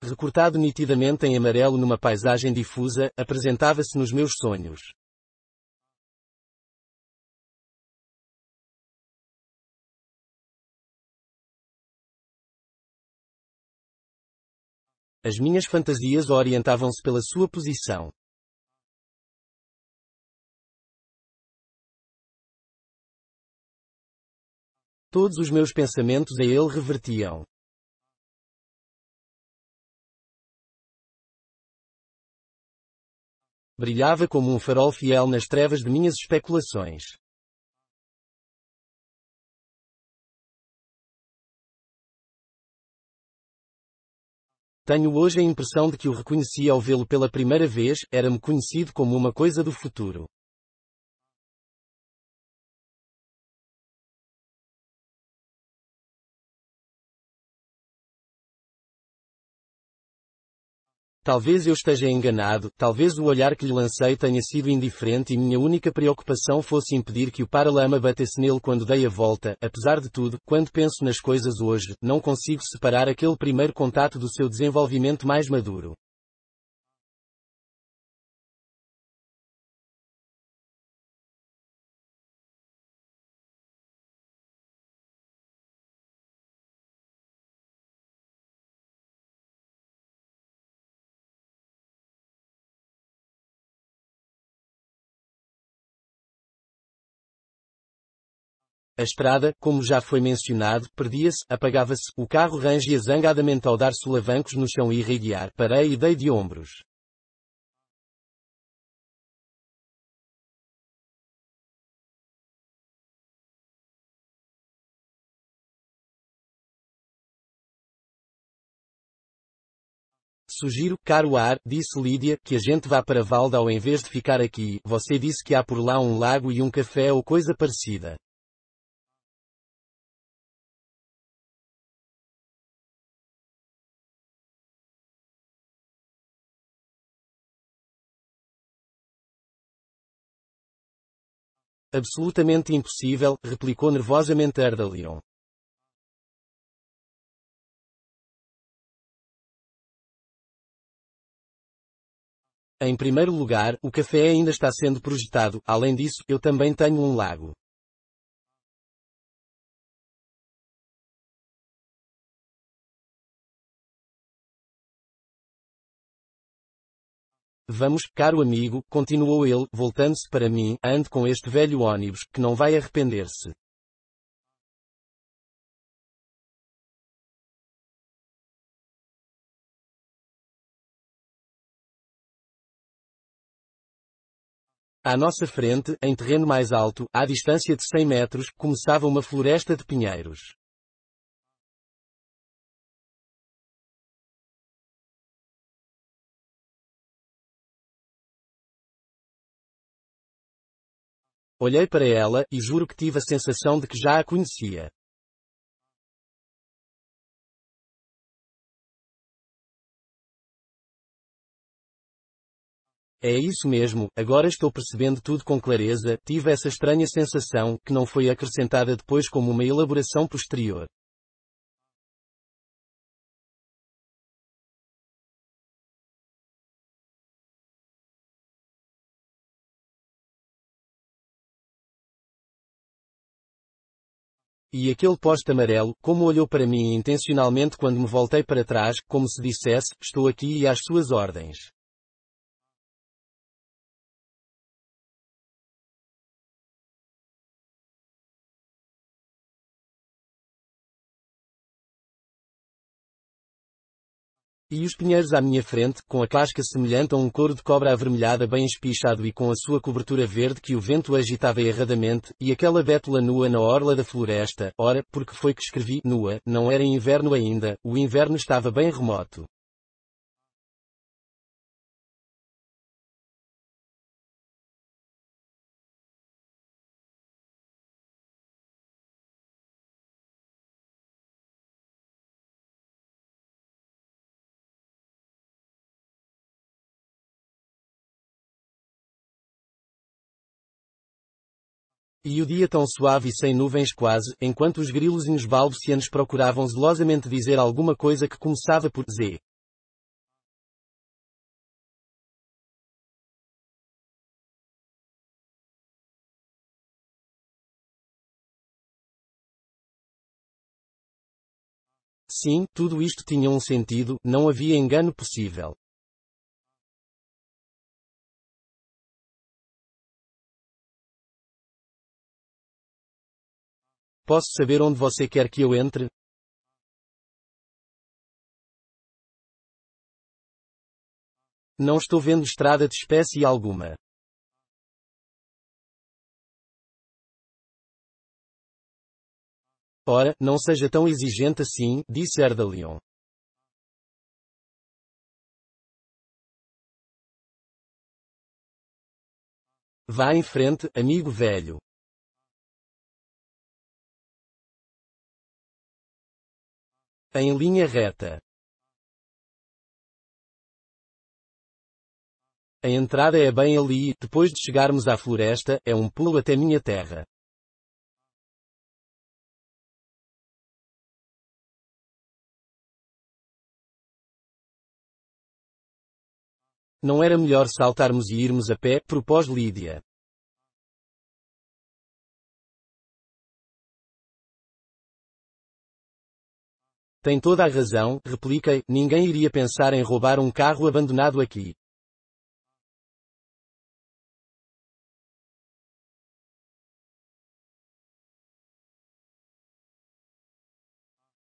Recortado nitidamente em amarelo numa paisagem difusa, apresentava-se nos meus sonhos. As minhas fantasias orientavam-se pela sua posição. Todos os meus pensamentos a ele revertiam. Brilhava como um farol fiel nas trevas de minhas especulações. Tenho hoje a impressão de que o reconheci ao vê-lo pela primeira vez, era-me conhecido como uma coisa do futuro. Talvez eu esteja enganado, talvez o olhar que lhe lancei tenha sido indiferente e minha única preocupação fosse impedir que o paralama batesse nele quando dei a volta. Apesar de tudo, quando penso nas coisas hoje, não consigo separar aquele primeiro contato do seu desenvolvimento mais maduro. A estrada, como já foi mencionado, perdia-se, apagava-se, o carro rangia zangadamente ao dar solavancos no chão irregular. Parei e dei de ombros. Sugiro, caro ar, disse Lídia, que a gente vá para Valdau em vez de ficar aqui. Você disse que há por lá um lago e um café ou coisa parecida. Absolutamente impossível, replicou nervosamente Ardalion. Em primeiro lugar, o café ainda está sendo projetado, além disso, eu também tenho um lago. Vamos, caro amigo, continuou ele, voltando-se para mim, ande com este velho ônibus, que não vai arrepender-se. À nossa frente, em terreno mais alto, à distância de 100 metros, começava uma floresta de pinheiros. Olhei para ela, e juro que tive a sensação de que já a conhecia. É isso mesmo, agora estou percebendo tudo com clareza, tive essa estranha sensação, que não foi acrescentada depois como uma elaboração posterior. E aquele poste amarelo, como olhou para mim intencionalmente quando me voltei para trás, como se dissesse, estou aqui e às suas ordens. E os pinheiros à minha frente, com a casca semelhante a um couro de cobra avermelhada bem espichado e com a sua cobertura verde que o vento agitava erradamente, e aquela bétula nua na orla da floresta, ora, porque foi que escrevi nua, não era inverno ainda, o inverno estava bem remoto. E o dia tão suave e sem nuvens quase, enquanto os grilozinhos balbucianos procuravam zelosamente dizer alguma coisa que começava por Z. Sim, tudo isto tinha um sentido, não havia engano possível. Posso saber onde você quer que eu entre? Não estou vendo estrada de espécie alguma. Ora, não seja tão exigente assim, disse Ardalion. Vá em frente, amigo velho. Em linha reta. A entrada é bem ali e, depois de chegarmos à floresta, é um pulo até minha terra. Não era melhor saltarmos e irmos a pé, propôs Lídia. Tem toda a razão, repliquei, ninguém iria pensar em roubar um carro abandonado aqui.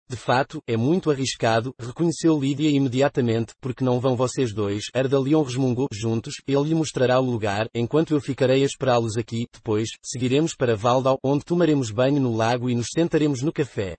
De fato, é muito arriscado, reconheceu Lídia imediatamente, porque não vão vocês dois, Ardalion resmungou, juntos, ele lhe mostrará o lugar, enquanto eu ficarei a esperá-los aqui, depois, seguiremos para Valdau, onde tomaremos banho no lago e nos sentaremos no café.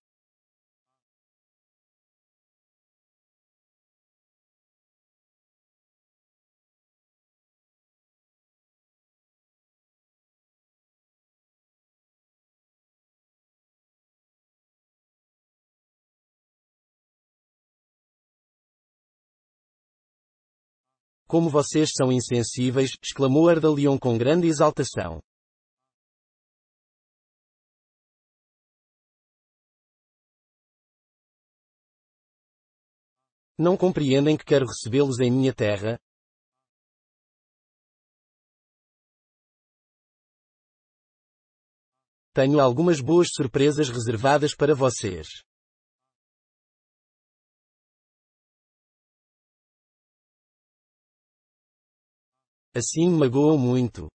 Como vocês são insensíveis, exclamou Ardalion com grande exaltação. Não compreendem que quero recebê-los em minha terra? Tenho algumas boas surpresas reservadas para vocês. Assim me magoam muito.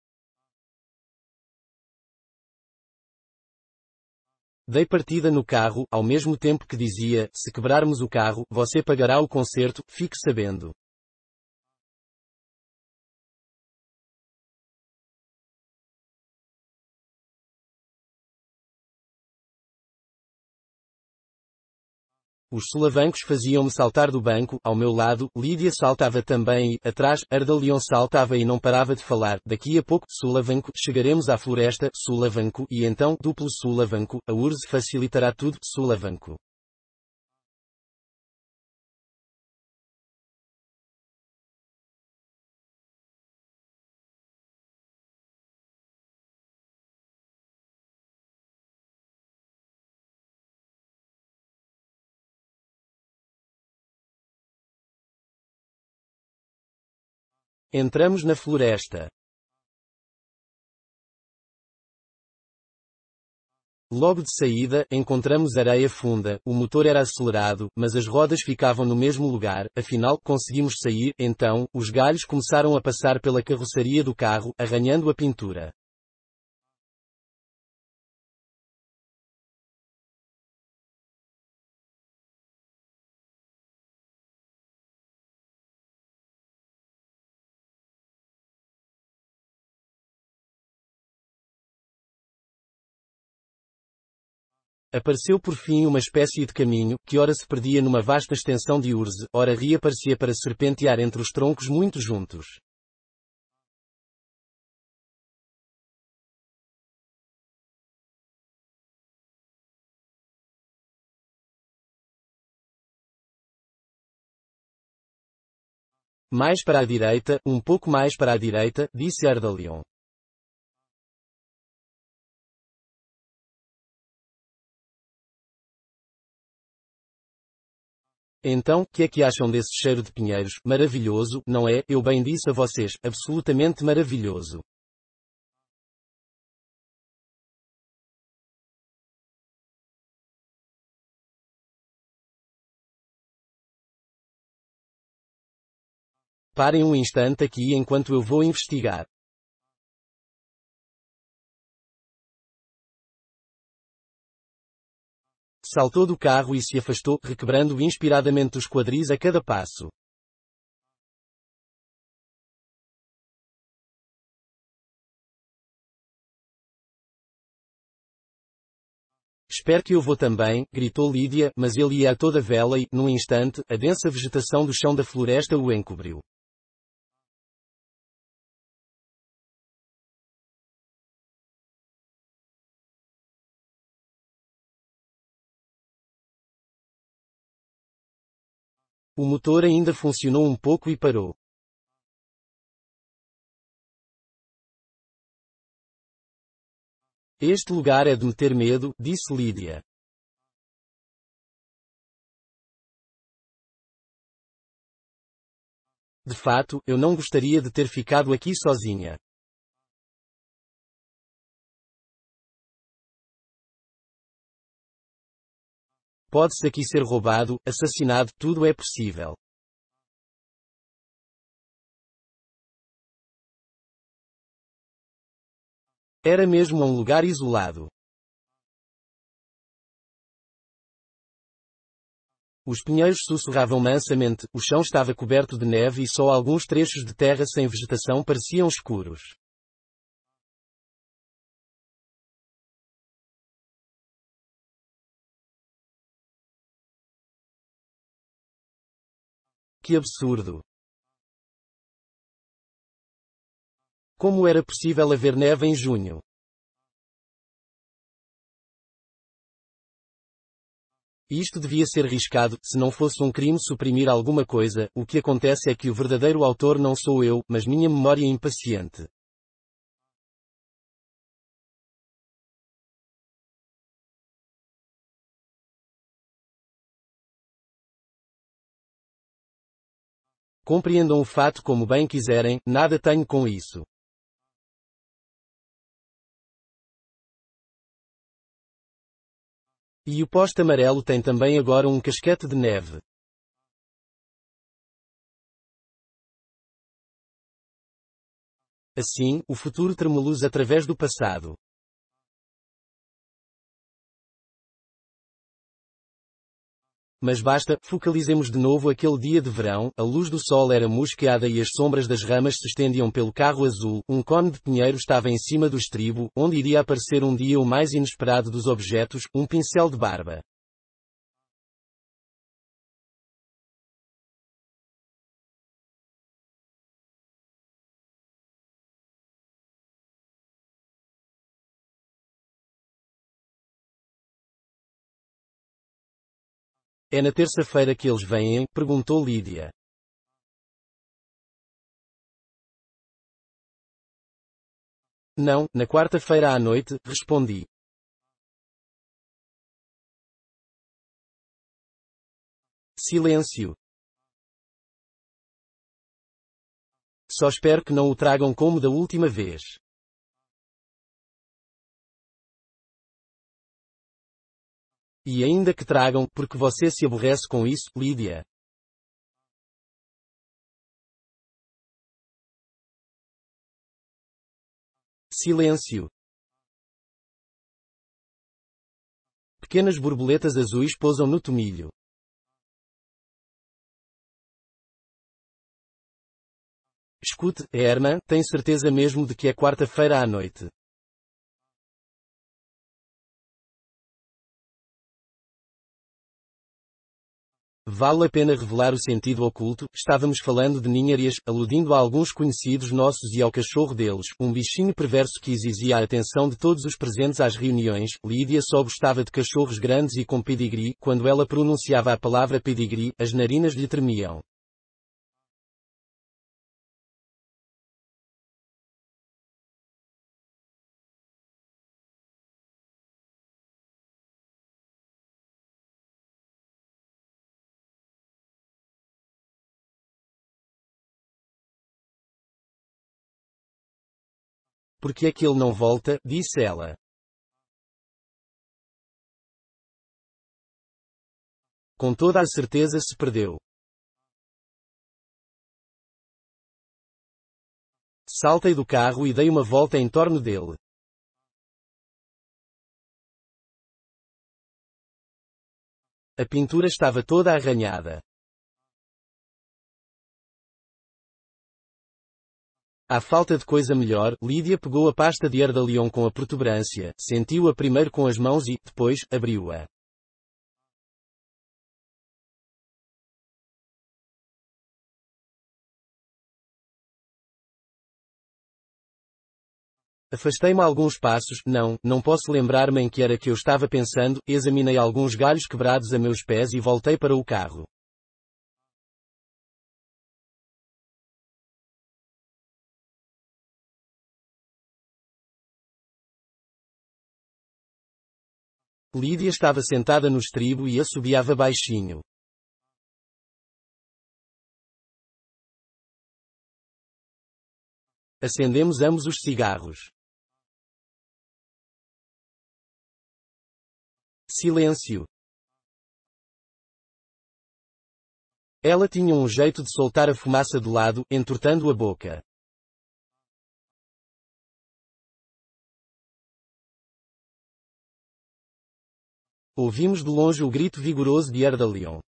Dei partida no carro, ao mesmo tempo que dizia, se quebrarmos o carro, você pagará o conserto, fique sabendo. Os solavancos faziam-me saltar do banco, ao meu lado, Lídia saltava também e, atrás, Ardalion saltava e não parava de falar, daqui a pouco, solavanco, chegaremos à floresta, solavanco, e então, duplo solavanco, a URSS facilitará tudo, solavanco. Entramos na floresta. Logo de saída, encontramos areia funda, o motor era acelerado, mas as rodas ficavam no mesmo lugar, afinal, conseguimos sair, então, os galhos começaram a passar pela carroceria do carro, arranhando a pintura. Apareceu por fim uma espécie de caminho, que ora se perdia numa vasta extensão de urze, ora reaparecia para serpentear entre os troncos muito juntos. Mais para a direita, um pouco mais para a direita, disse Ardalion. Então, que é que acham desse cheiro de pinheiros? Maravilhoso, não é? Eu bem disse a vocês, absolutamente maravilhoso. Parem um instante aqui enquanto eu vou investigar. Saltou do carro e se afastou, requebrando inspiradamente os quadris a cada passo. Espero que eu vou também, gritou Lídia, mas ele ia a toda vela e, num instante, a densa vegetação do chão da floresta o encobriu. O motor ainda funcionou um pouco e parou. Este lugar é de meter medo, disse Lídia. De fato, eu não gostaria de ter ficado aqui sozinha. Pode-se aqui ser roubado, assassinado, tudo é possível. Era mesmo um lugar isolado. Os pinheiros sussurravam mansamente, o chão estava coberto de neve e só alguns trechos de terra sem vegetação pareciam escuros. Que absurdo! Como era possível haver neve em junho? Isto devia ser riscado, se não fosse um crime suprimir alguma coisa, o que acontece é que o verdadeiro autor não sou eu, mas minha memória impaciente. Compreendam o fato como bem quiserem, nada tenho com isso. E o poste amarelo tem também agora um casquete de neve. Assim, o futuro tremuluz através do passado. Mas basta, focalizemos de novo aquele dia de verão, a luz do sol era mosqueada e as sombras das ramas se estendiam pelo carro azul, um cone de pinheiro estava em cima do estribo, onde iria aparecer um dia o mais inesperado dos objetos, um pincel de barba. É na terça-feira que eles vêm? Perguntou Lídia. Não, na quarta-feira à noite, respondi. Silêncio. Só espero que não o tragam como da última vez. E ainda que tragam, porque você se aborrece com isso, Lídia. Silêncio. Pequenas borboletas azuis pousam no tomilho. Escute, Herman, tem certeza mesmo de que é quarta-feira à noite? Vale a pena revelar o sentido oculto, estávamos falando de ninharias, aludindo a alguns conhecidos nossos e ao cachorro deles, um bichinho perverso que exigia a atenção de todos os presentes às reuniões. Lídia só gostava de cachorros grandes e com pedigree, quando ela pronunciava a palavra pedigree, as narinas lhe tremiam. Por que é que ele não volta? Disse ela. Com toda a certeza se perdeu. Saltei do carro e dei uma volta em torno dele. A pintura estava toda arranhada. À falta de coisa melhor, Lídia pegou a pasta de Erdalion com a protuberância, sentiu-a primeiro com as mãos e, depois, abriu-a. Afastei-me alguns passos, não posso lembrar-me em que era que eu estava pensando, examinei alguns galhos quebrados a meus pés e voltei para o carro. Lídia estava sentada no estribo e assobiava baixinho. Acendemos ambos os cigarros. Silêncio. Ela tinha um jeito de soltar a fumaça de lado, entortando a boca. Ouvimos de longe o grito vigoroso de Erdalion.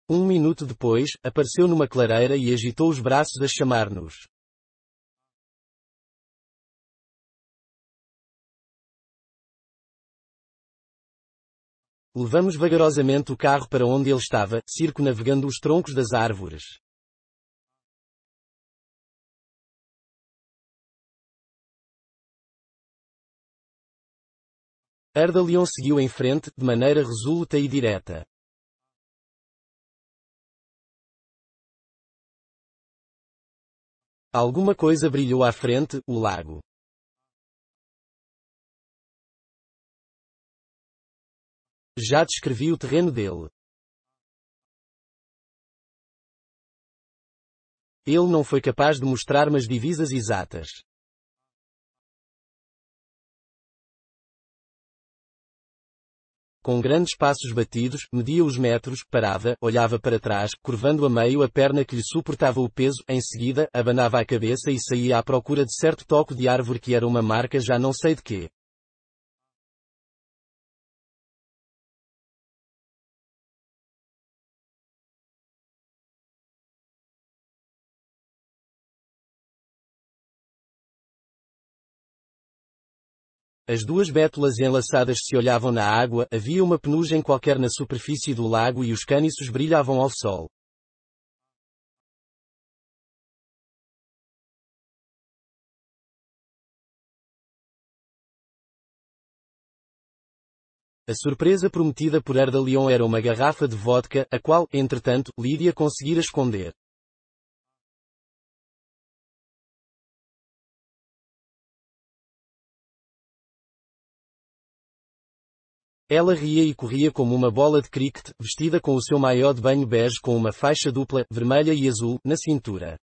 Um minuto depois, apareceu numa clareira e agitou os braços a chamar-nos. Levamos vagarosamente o carro para onde ele estava, circunnavegando os troncos das árvores. Erdalion seguiu em frente, de maneira resoluta e direta. Alguma coisa brilhou à frente, o lago. Já descrevi o terreno dele. Ele não foi capaz de mostrar-me as divisas exatas. Com grandes passos batidos, media os metros, parava, olhava para trás, curvando a meio a perna que lhe suportava o peso, em seguida, abanava a cabeça e saía à procura de certo toco de árvore que era uma marca já não sei de quê. As duas bétulas enlaçadas se olhavam na água, havia uma penugem qualquer na superfície do lago e os caniços brilhavam ao sol. A surpresa prometida por Erdalion era uma garrafa de vodka, a qual, entretanto, Lídia conseguira esconder. Ela ria e corria como uma bola de cricket, vestida com o seu maiô de banho bege com uma faixa dupla, vermelha e azul, na cintura.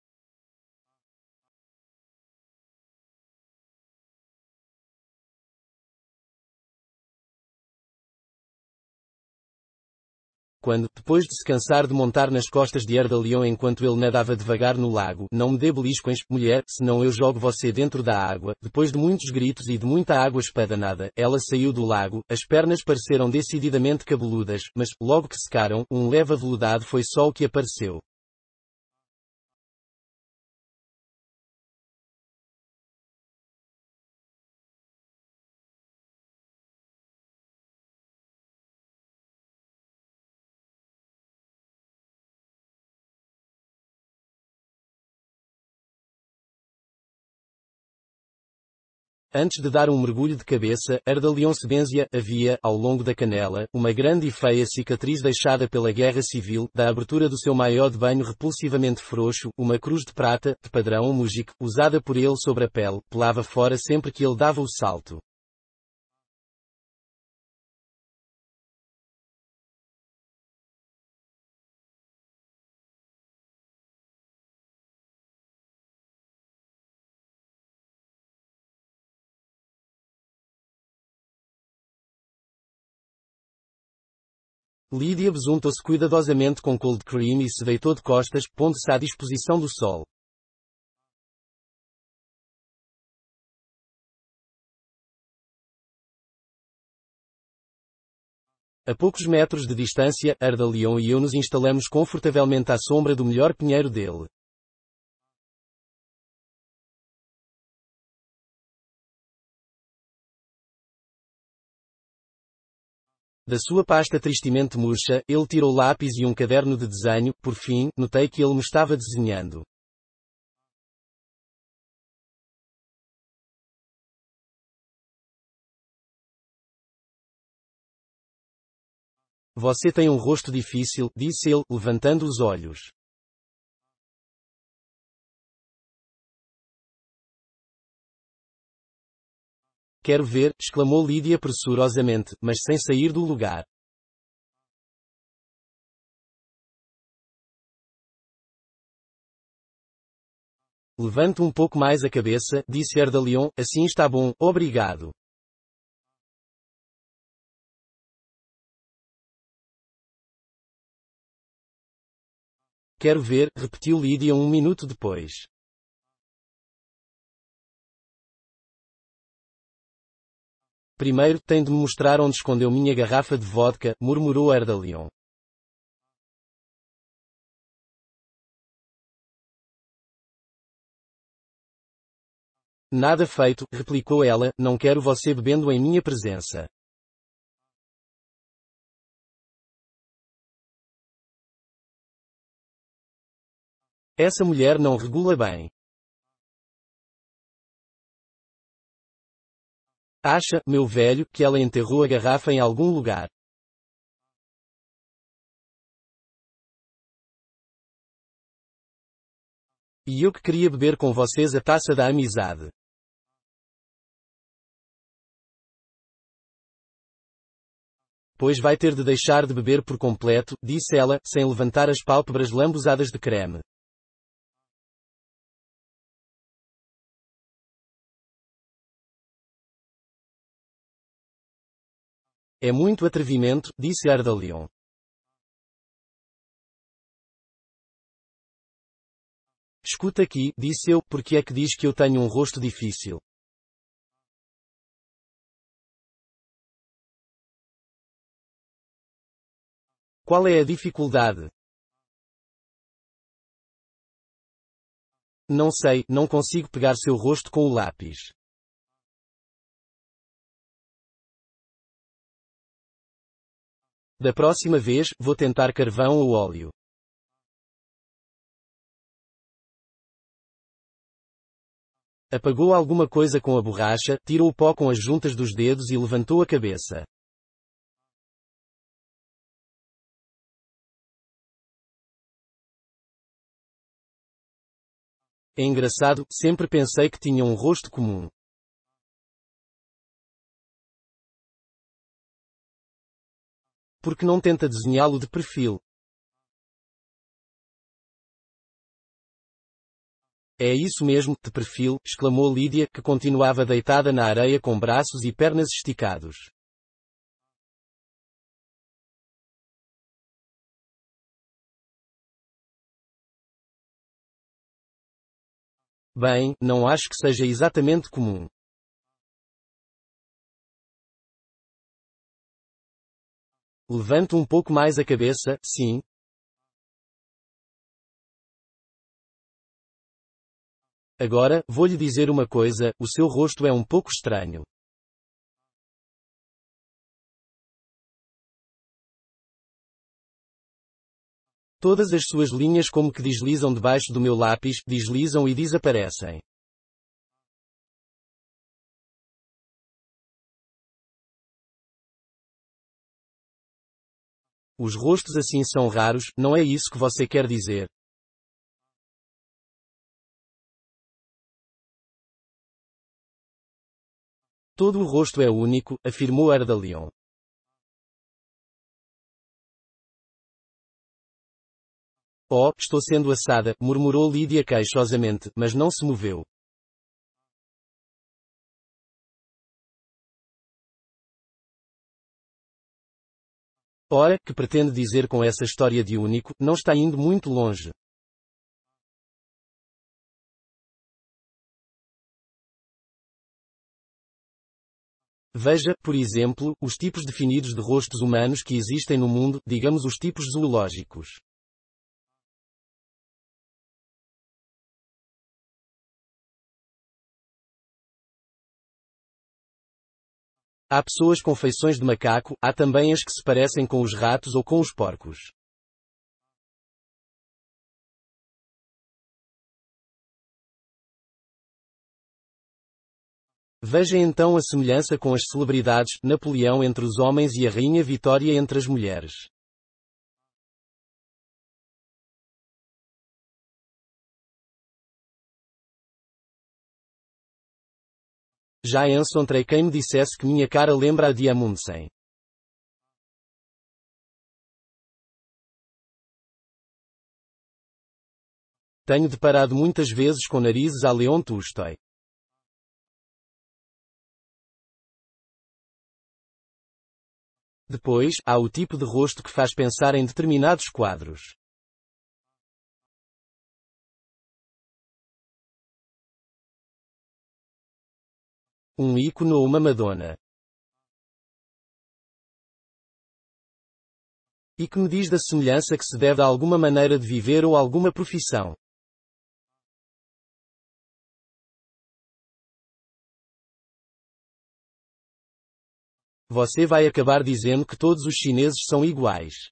Quando, depois de se cansar de montar nas costas de Erdalion enquanto ele nadava devagar no lago, não me dê beliscões, mulher, senão eu jogo você dentro da água, depois de muitos gritos e de muita água espadanada, ela saiu do lago, as pernas pareceram decididamente cabeludas, mas, logo que secaram, um leve aveludado foi só o que apareceu. Antes de dar um mergulho de cabeça, Ardalion Sebenzia, havia, ao longo da canela, uma grande e feia cicatriz deixada pela guerra civil, da abertura do seu maiô de banho repulsivamente frouxo, uma cruz de prata, de padrão múgico, usada por ele sobre a pele, pelava fora sempre que ele dava o salto. Lídia besuntou-se cuidadosamente com cold cream e se deitou de costas, pondo-se à disposição do sol. A poucos metros de distância, Ardalion e eu nos instalamos confortavelmente à sombra do melhor pinheiro dele. Da sua pasta tristemente murcha, ele tirou lápis e um caderno de desenho, por fim, notei que ele me estava desenhando. Você tem um rosto difícil, disse ele, levantando os olhos. Quero ver, exclamou Lídia pressurosamente, mas sem sair do lugar. Levante um pouco mais a cabeça, disse Ardalion, assim está bom, obrigado. Quero ver, repetiu Lídia um minuto depois. Primeiro, tem de me mostrar onde escondeu minha garrafa de vodka, murmurou Ardalion. Nada feito, replicou ela, não quero você bebendo em minha presença. Essa mulher não regula bem. Acha, meu velho, que ela enterrou a garrafa em algum lugar. E eu que queria beber com vocês a taça da amizade. Pois vai ter de deixar de beber por completo, disse ela, sem levantar as pálpebras lambuzadas de creme. É muito atrevimento, disse Ardalion. Escuta aqui, disse eu, porque é que diz que eu tenho um rosto difícil? Qual é a dificuldade? Não sei, não consigo pegar seu rosto com o lápis. Da próxima vez, vou tentar carvão ou óleo. Apagou alguma coisa com a borracha, tirou o pó com as juntas dos dedos e levantou a cabeça. É engraçado, sempre pensei que tinha um rosto comum. Por que não tenta desenhá-lo de perfil? É isso mesmo, de perfil, exclamou Lídia, que continuava deitada na areia com braços e pernas esticados. Bem, não acho que seja exatamente comum. Levante um pouco mais a cabeça, sim. Agora, vou lhe dizer uma coisa, o seu rosto é um pouco estranho. Todas as suas linhas como que deslizam debaixo do meu lápis, deslizam e desaparecem. Os rostos assim são raros, não é isso que você quer dizer? Todo o rosto é único, afirmou Ardalion. Oh, estou sendo assada, murmurou Lídia queixosamente, mas não se moveu. Ora, que pretende dizer com essa história de único, não está indo muito longe. Veja, por exemplo, os tipos definidos de rostos humanos que existem no mundo, digamos os tipos zoológicos. Há pessoas com feições de macaco, há também as que se parecem com os ratos ou com os porcos. Veja então a semelhança com as celebridades, Napoleão entre os homens e a Rainha Vitória entre as mulheres. Já encontrei quem me dissesse que minha cara lembra a de Amundsen. Tenho deparado muitas vezes com narizes a Leon Tolstói. Depois, há o tipo de rosto que faz pensar em determinados quadros. Um ícone ou uma Madonna. E que me diz da semelhança que se deve a alguma maneira de viver ou alguma profissão. Você vai acabar dizendo que todos os chineses são iguais.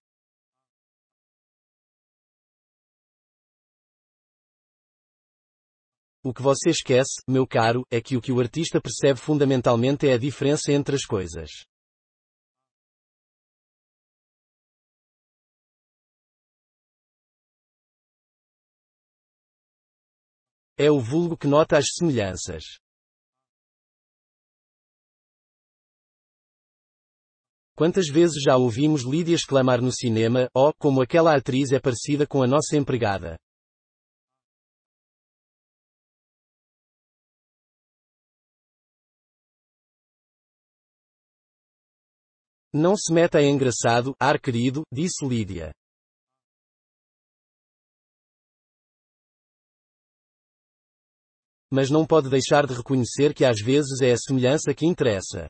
O que você esquece, meu caro, é que o que o artista percebe fundamentalmente é a diferença entre as coisas. É o vulgo que nota as semelhanças. Quantas vezes já ouvimos Lídia exclamar no cinema, oh, como aquela atriz é parecida com a nossa empregada. Não se meta é engraçado, ar querido, disse Lídia. Mas não pode deixar de reconhecer que às vezes é a semelhança que interessa.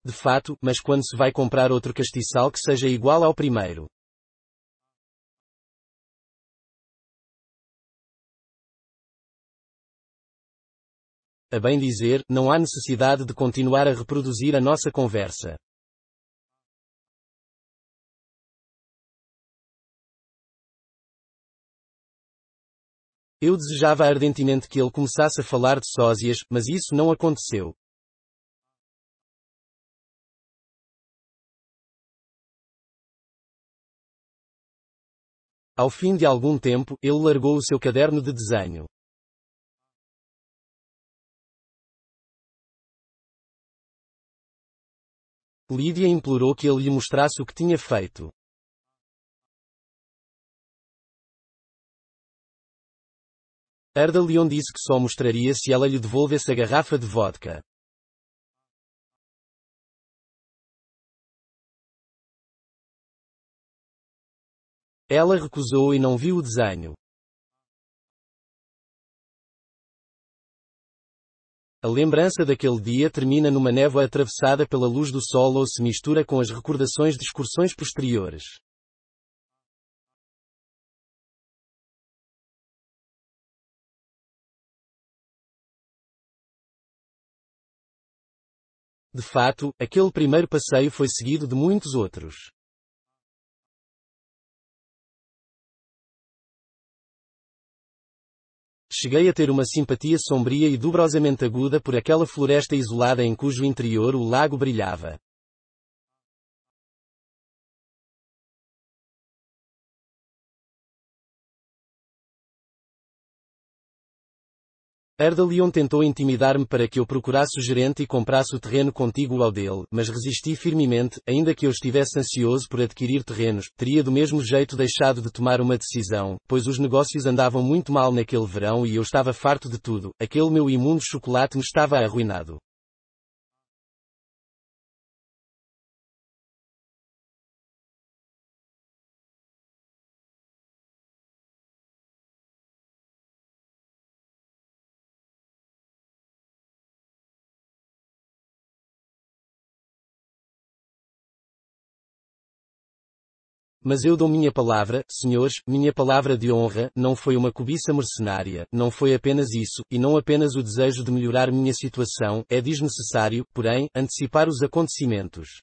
De fato, mas quando se vai comprar outro castiçal que seja igual ao primeiro? A bem dizer, não há necessidade de continuar a reproduzir a nossa conversa. Eu desejava ardentemente que ele começasse a falar de sósias, mas isso não aconteceu. Ao fim de algum tempo, ele largou o seu caderno de desenho. Lídia implorou que ele lhe mostrasse o que tinha feito. Ardalion disse que só mostraria se ela lhe devolvesse a garrafa de vodka. Ela recusou e não viu o desenho. A lembrança daquele dia termina numa névoa atravessada pela luz do sol ou se mistura com as recordações de excursões posteriores. De fato, aquele primeiro passeio foi seguido de muitos outros. Cheguei a ter uma simpatia sombria e dolorosamente aguda por aquela floresta isolada em cujo interior o lago brilhava. Ardalion tentou intimidar-me para que eu procurasse o gerente e comprasse o terreno contíguo ao dele, mas resisti firmemente, ainda que eu estivesse ansioso por adquirir terrenos, teria do mesmo jeito deixado de tomar uma decisão, pois os negócios andavam muito mal naquele verão e eu estava farto de tudo, aquele meu imundo chocolate me estava arruinado. Mas eu dou minha palavra, senhores, minha palavra de honra, não foi uma cobiça mercenária, não foi apenas isso, e não apenas o desejo de melhorar minha situação, é desnecessário, porém, antecipar os acontecimentos.